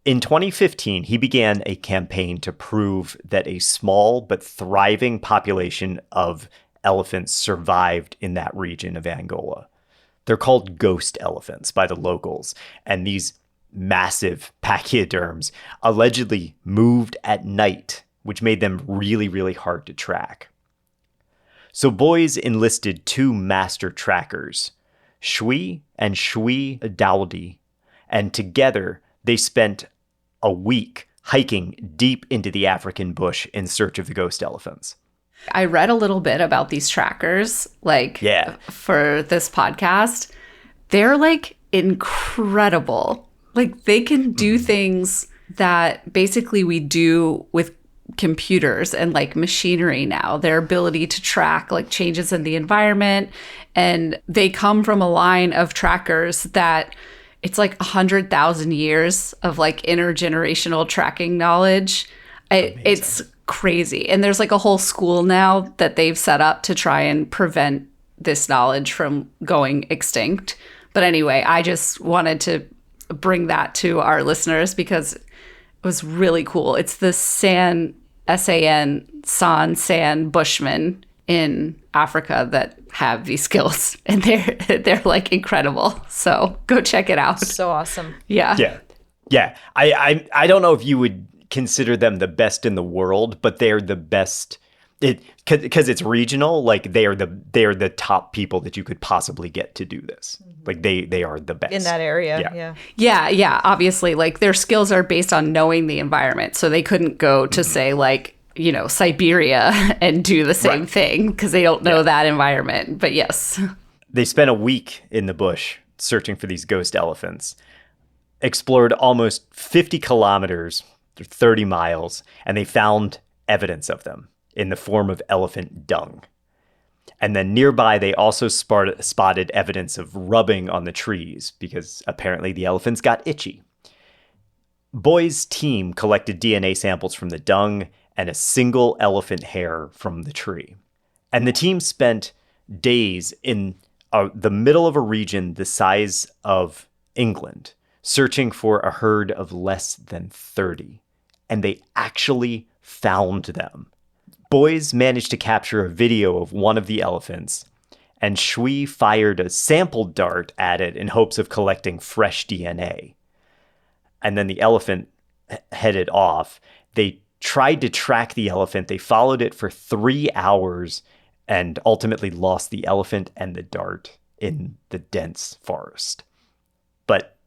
In 2015, he began a campaign to prove that a small but thriving population of elephants survived in that region of Angola. They're called ghost elephants by the locals, and these massive pachyderms allegedly moved at night, which made them really, really hard to track. So Boys enlisted two master trackers, Shui and Shui Dowdy, and together they spent a week hiking deep into the African bush in search of the ghost elephants. I read a little bit about these trackers, for this podcast. They're like incredible. Like they can do things that basically we do with computers and like machinery now. Their ability to track like changes in the environment, and they come from a line of trackers that it's like 100,000 years of like intergenerational tracking knowledge. It's crazy. And there's like a whole school now that they've set up to try and prevent this knowledge from going extinct. But anyway, I just wanted to bring that to our listeners because it was really cool. It's the San Bushmen in Africa that have these skills, and they're like incredible. So go check it out. So awesome. Yeah. Yeah. I don't know if you would consider them the best in the world, but they're the best because it's regional. Like they are the top people that you could possibly get to do this. Like they are the best In that area, yeah. Yeah. Obviously, like their skills are based on knowing the environment. So they couldn't go to say like, Siberia and do the same thing because they don't know that environment. But yes. They spent a week in the bush searching for these ghost elephants, explored almost 50 kilometers, 30 miles, and they found evidence of them in the form of elephant dung. And then nearby, they also spotted evidence of rubbing on the trees because apparently the elephants got itchy. Boy's team collected DNA samples from the dung and a single elephant hair from the tree. And the team spent days in the middle of a region the size of England, searching for a herd of less than 30. And they actually found them. Boys managed to capture a video of one of the elephants, and Shui fired a sample dart at it in hopes of collecting fresh DNA. And then the elephant headed off. They tried to track the elephant. They followed it for 3 hours and ultimately lost the elephant and the dart in the dense forest. But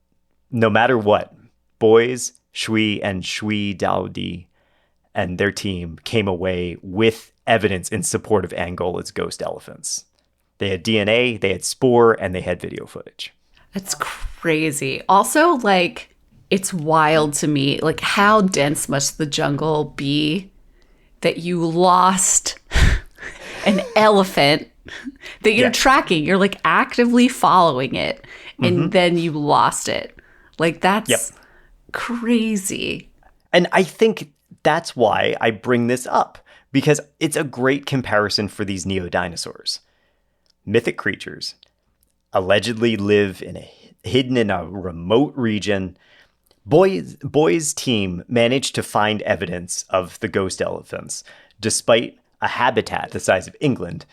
no matter what, Boys, Shui, and Shui Daodi and their team came away with evidence in support of Angola's ghost elephants. They had DNA, they had spoor, and they had video footage. That's crazy. Also, like, it's wild to me, like, how dense must the jungle be that you lost an elephant that you're tracking? You're, like, actively following it, and then you lost it. Like, that's crazy. And I think that's why I bring this up, because it's a great comparison for these neo-dinosaurs. Mythic creatures allegedly live hidden in a remote region. Boy's team managed to find evidence of the ghost elephants, despite a habitat the size of England,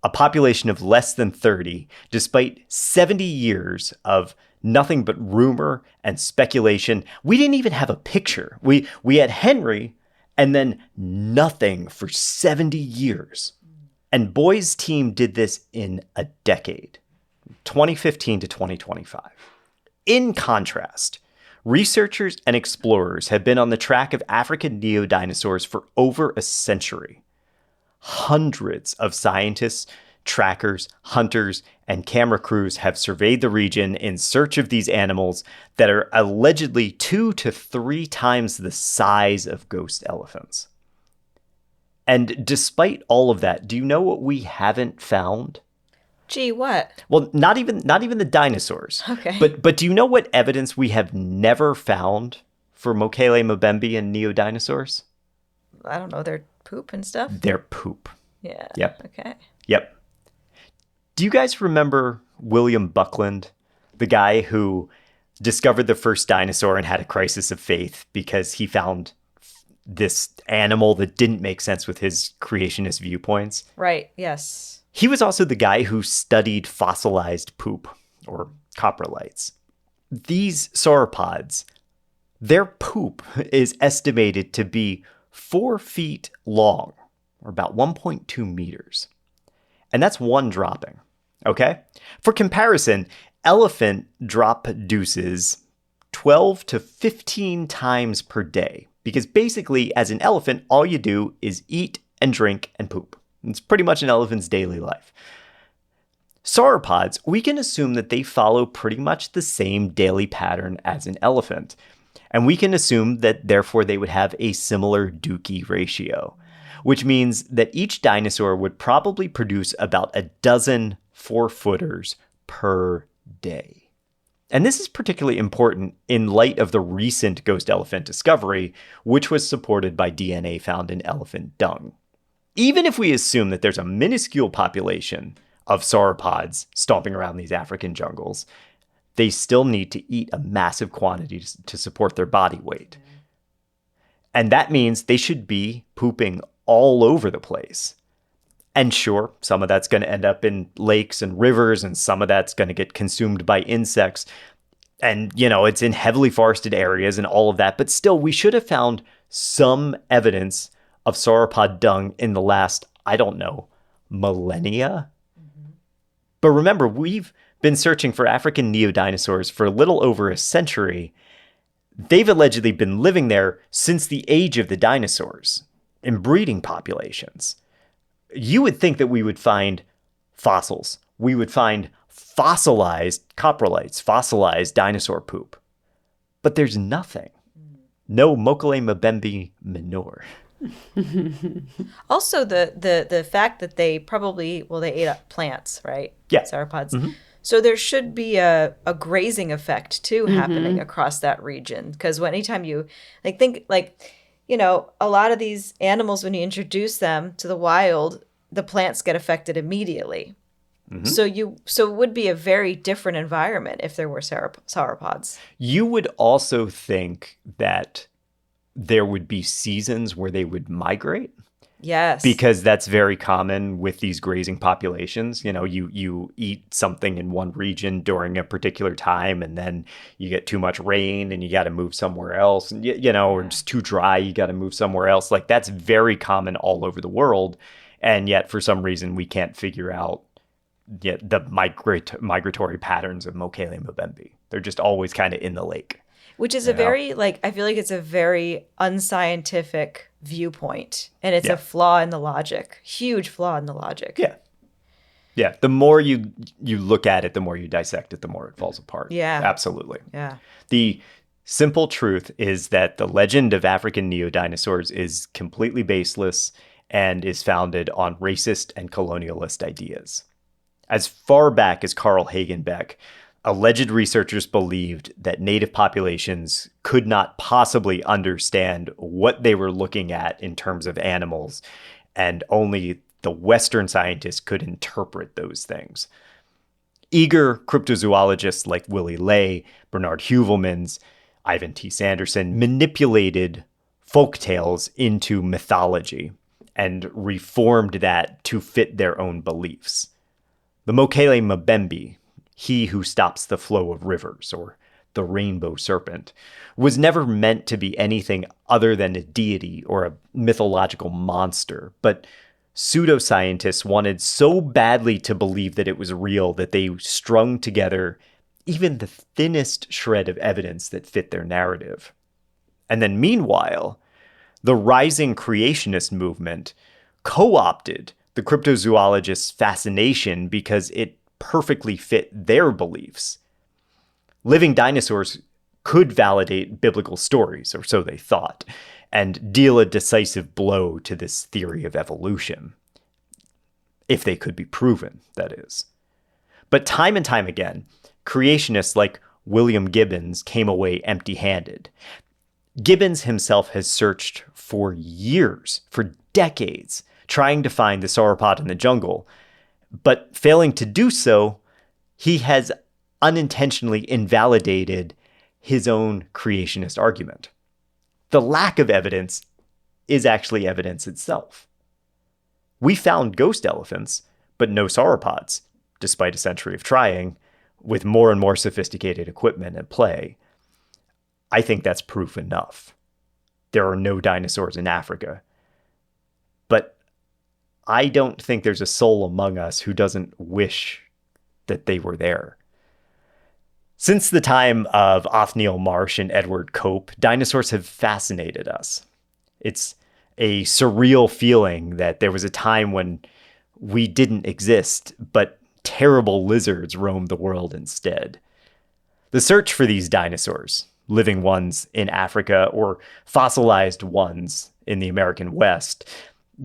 a population of less than 30, despite 70 years of nothing but rumor and speculation. We didn't even have a picture. We had Henry and then nothing for 70 years. And Boy's team did this in a decade, 2015 to 2025. In contrast, researchers and explorers have been on the track of African neo-dinosaurs for over a century. Hundreds of scientists, trackers, hunters, and camera crews have surveyed the region in search of these animals that are allegedly 2 to 3 times the size of ghost elephants. And despite all of that, do you know what we haven't found? Gee, what? Well, not even the dinosaurs. Okay. But do you know what evidence we have never found for Mokele-Mbembe and neo-dinosaurs? I don't know, their poop and stuff? Their poop. Yeah. Yep. Okay. Yep. Do you guys remember William Buckland, the guy who discovered the first dinosaur and had a crisis of faith because he found this animal that didn't make sense with his creationist viewpoints? Right, yes. He was also the guy who studied fossilized poop, or coprolites. These sauropods, their poop is estimated to be 4 feet long, or about 1.2 meters. And that's one dropping, okay? For comparison, elephant drop deuces 12 to 15 times per day, because basically, as an elephant, all you do is eat and drink and poop. It's pretty much an elephant's daily life. Sauropods, we can assume that they follow pretty much the same daily pattern as an elephant. And we can assume that therefore they would have a similar Dookie ratio, which means that each dinosaur would probably produce about a dozen 4-footers per day. And this is particularly important in light of the recent ghost elephant discovery, which was supported by DNA found in elephant dung. Even if we assume that there's a minuscule population of sauropods stomping around these African jungles, they still need to eat a massive quantity to support their body weight. And that means they should be pooping all over the place. And sure, some of that's going to end up in lakes and rivers, and some of that's going to get consumed by insects. And, it's in heavily forested areas and all of that. But still, we should have found some evidence of sauropod dung in the last, millennia. Mm-hmm. But remember, we've been searching for African neo-dinosaurs for a little over a century. They've allegedly been living there since the age of the dinosaurs in breeding populations. You would think that we would find fossils. We would find fossilized coprolites, fossilized dinosaur poop. But there's nothing. No Mokele-Mbembe manure. Also, the fact that they probably, they ate up plants, right? Yeah. Sauropods. Mm-hmm. So there should be a grazing effect, too, happening across that region. Because anytime you, a lot of these animals, when you introduce them to the wild, the plants get affected immediately. Mm-hmm. So it would be a very different environment if there were sauropods. You would also think that there would be seasons where they would migrate. Yes. Because that's very common with these grazing populations. You eat something in one region during a particular time, and then you get too much rain and you got to move somewhere else. And, or it's too dry, you got to move somewhere else. That's very common all over the world. And yet, for some reason, we can't figure out the migratory patterns of Mokele-Mbembe. They're just always kind of in the lake. Which is a very, I feel like it's a very unscientific viewpoint. And it's a flaw in the logic. Huge flaw in the logic. Yeah. Yeah. The more you look at it, the more you dissect it, the more it falls apart. Yeah. Absolutely. Yeah. The simple truth is that the legend of African neo-dinosaurs is completely baseless and is founded on racist and colonialist ideas. As far back as Carl Hagenbeck, alleged researchers believed that native populations could not possibly understand what they were looking at in terms of animals, and only the Western scientists could interpret those things. Eager cryptozoologists like Willie Ley, Bernard Heuvelmans, Ivan T. Sanderson manipulated folktales into mythology and reformed that to fit their own beliefs. The Mokele-Mbembe, he who stops the flow of rivers, or the rainbow serpent, was never meant to be anything other than a deity or a mythological monster. But pseudoscientists wanted so badly to believe that it was real that they strung together even the thinnest shred of evidence that fit their narrative. And then meanwhile, the rising creationist movement co-opted the cryptozoologist's fascination because it perfectly fit their beliefs. Living dinosaurs could validate biblical stories, or so they thought, and deal a decisive blow to this theory of evolution. If they could be proven, that is. But time and time again, creationists like William Gibbons came away empty-handed. Gibbons himself has searched for years, for decades, trying to find the sauropod in the jungle, but failing to do so, he has unintentionally invalidated his own creationist argument. The lack of evidence is actually evidence itself. We found ghost elephants, but no sauropods, despite a century of trying, with more and more sophisticated equipment at play. I think that's proof enough. There are no dinosaurs in Africa. But I don't think there's a soul among us who doesn't wish that they were there. Since the time of Othniel Marsh and Edward Cope, dinosaurs have fascinated us. It's a surreal feeling that there was a time when we didn't exist, but terrible lizards roamed the world instead. The search for these dinosaurs, living ones in Africa or fossilized ones in the American West,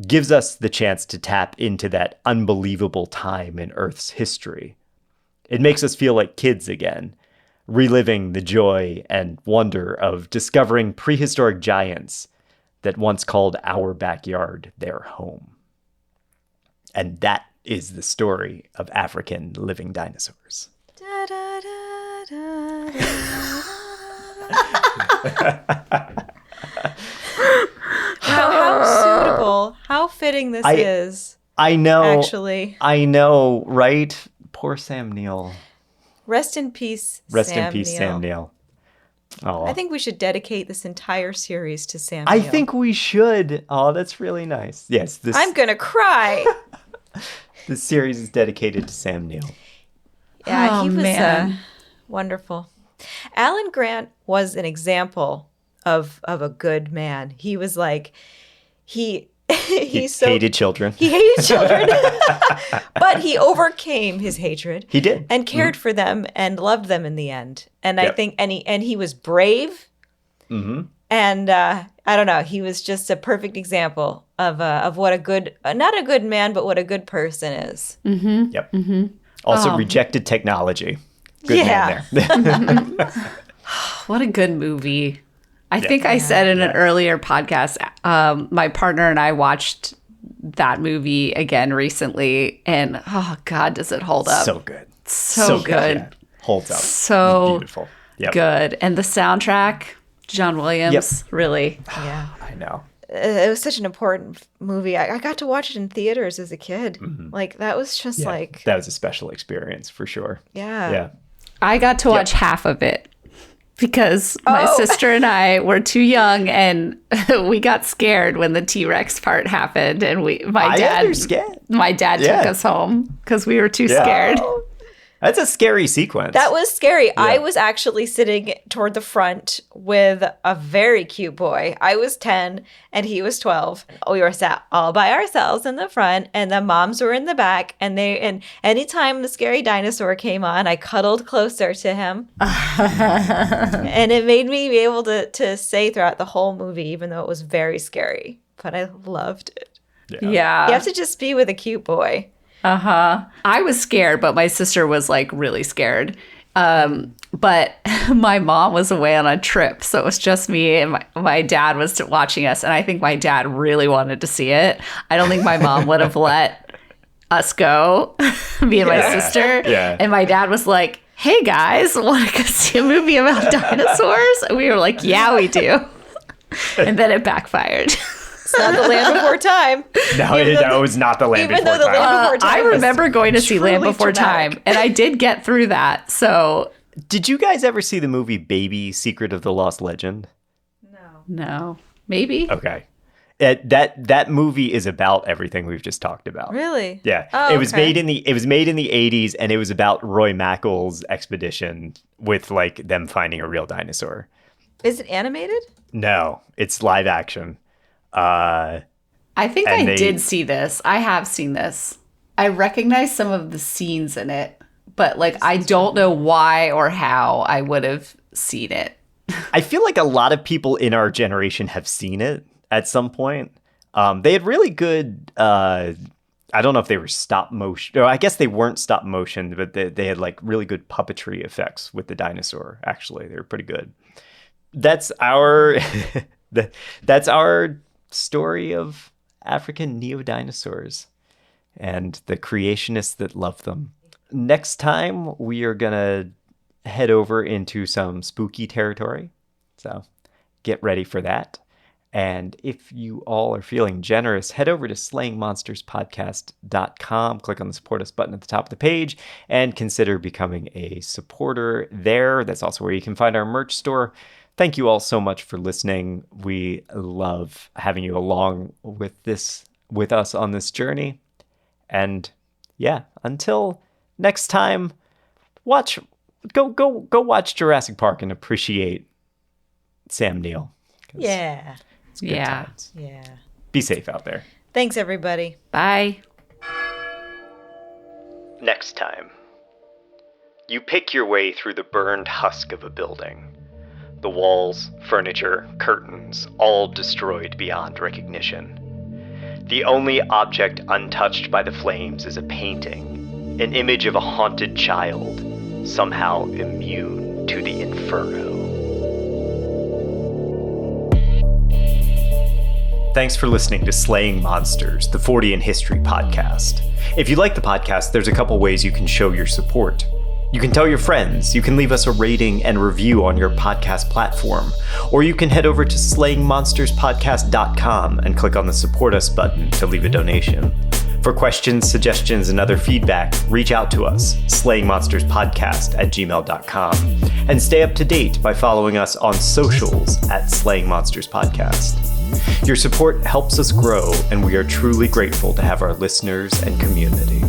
gives us the chance to tap into that unbelievable time in Earth's history. It makes us feel like kids again, reliving the joy and wonder of discovering prehistoric giants that once called our backyard their home. And that is the story of African living dinosaurs. Da, da, da, da, how suitable, how fitting this is. I know. Actually. I know, right? Poor Sam Neill. Rest in peace, Rest Sam in peace, Neill. Sam Neill. Oh, I think we should dedicate this entire series to Sam I Neill. think we should. Oh, that's really nice. Yes, I'm gonna cry. this series is dedicated to Sam Neill. Yeah, Oh, he was man. wonderful. Alan Grant was an example of a good man. He was like, he Hated children. He hated children, but he overcame his hatred. He did. And cared for them and loved them in the end. And I Yep. think, and he was brave. Mm-hmm. And I don't know, he was just a perfect example of what a good, not a good man, but what a good person is. Yep. Mm-hmm. Also rejected technology. Good Yeah. man there. What a good movie. I think I said in an earlier podcast, my partner and I watched that movie again recently, and oh God, does it hold up. So good. So good. Yeah. Holds up. So beautiful. Yep. good. And the soundtrack, John Williams, really. Yeah. I know. It was such an important movie. I got to watch it in theaters as a kid. Like, that was just Yeah. like, That was a special experience for sure. yeah. Yeah. I got to watch half of it because my sister and I were too young, and we got scared when the T-Rex part happened, and my dad Yeah. took us home because we were too scared. That's a scary sequence. That was scary. I was actually sitting toward the front with a very cute boy. I was 10 and he was 12. We were sat all by ourselves in the front, and the moms were in the back. And anytime the scary dinosaur came on, I cuddled closer to him. And it made me be able to say throughout the whole movie, even though it was very scary. But I loved it. Yeah. You have to just be with a cute boy. I was scared, but my sister was like really scared. But my mom was away on a trip, so it was just me, and my dad was watching us, and I think my dad really wanted to see it. I don't think my mom would have let us go, me and my sister. Yeah. And my dad was like, "Hey guys, want to go see a movie about dinosaurs?" And we were like, "Yeah, we do." And then it backfired. It's not the Land Before Time. No, it was not the Land Even Before though the Time. Land Before Time I was remember going to see Land truly Before dramatic. Time, and I did get through that. So Did you guys ever see the movie Baby: Secret of the Lost Legend? no, maybe. Okay. That movie is about everything we've just talked about. Really? Yeah. Oh, it was okay. made in the 80s, and it was about Roy Mackel's expedition with like them finding a real dinosaur. Is it animated? No, it's live action. I think And I they- did see this. I have seen this. I recognize some of the scenes in it. but like I don't know why or how I would have seen it. I feel like a lot of people in our generation have seen it at some point. They had really good, I don't know if they were stop motion, or I guess they weren't stop motion, but they had like really good puppetry effects with the dinosaur. Actually, they were pretty good. That's our, that's our story of African neo-dinosaurs and the creationists that love them. Next time, we are going to head over into some spooky territory. So get ready for that. And if you all are feeling generous, head over to slayingmonsterspodcast.com, click on the support us button at the top of the page, and consider becoming a supporter there. That's also where you can find our merch store. Thank you all so much for listening. We love having you along with us on this journey. And yeah, until next time, go watch Jurassic Park and appreciate Sam Neill. Yeah. It's good times. Yeah. Be safe out there. Thanks, everybody. Bye. Next time, you pick your way through the burned husk of a building. The walls, furniture, curtains, all destroyed beyond recognition. The only object untouched by the flames is a painting, an image of a haunted child, somehow immune to the inferno. Thanks for listening to Slaying Monsters, the 40 in History podcast. If you like the podcast, there's a couple ways you can show your support. You can tell your friends, you can leave us a rating and review on your podcast platform, or you can head over to slayingmonsterspodcast.com and click on the Support Us button to leave a donation. For questions, suggestions, and other feedback, reach out to us, slayingmonsterspodcast@gmail.com, and stay up to date by following us on socials at Slaying Monsters Podcast. Your support helps us grow, and we are truly grateful to have our listeners and community.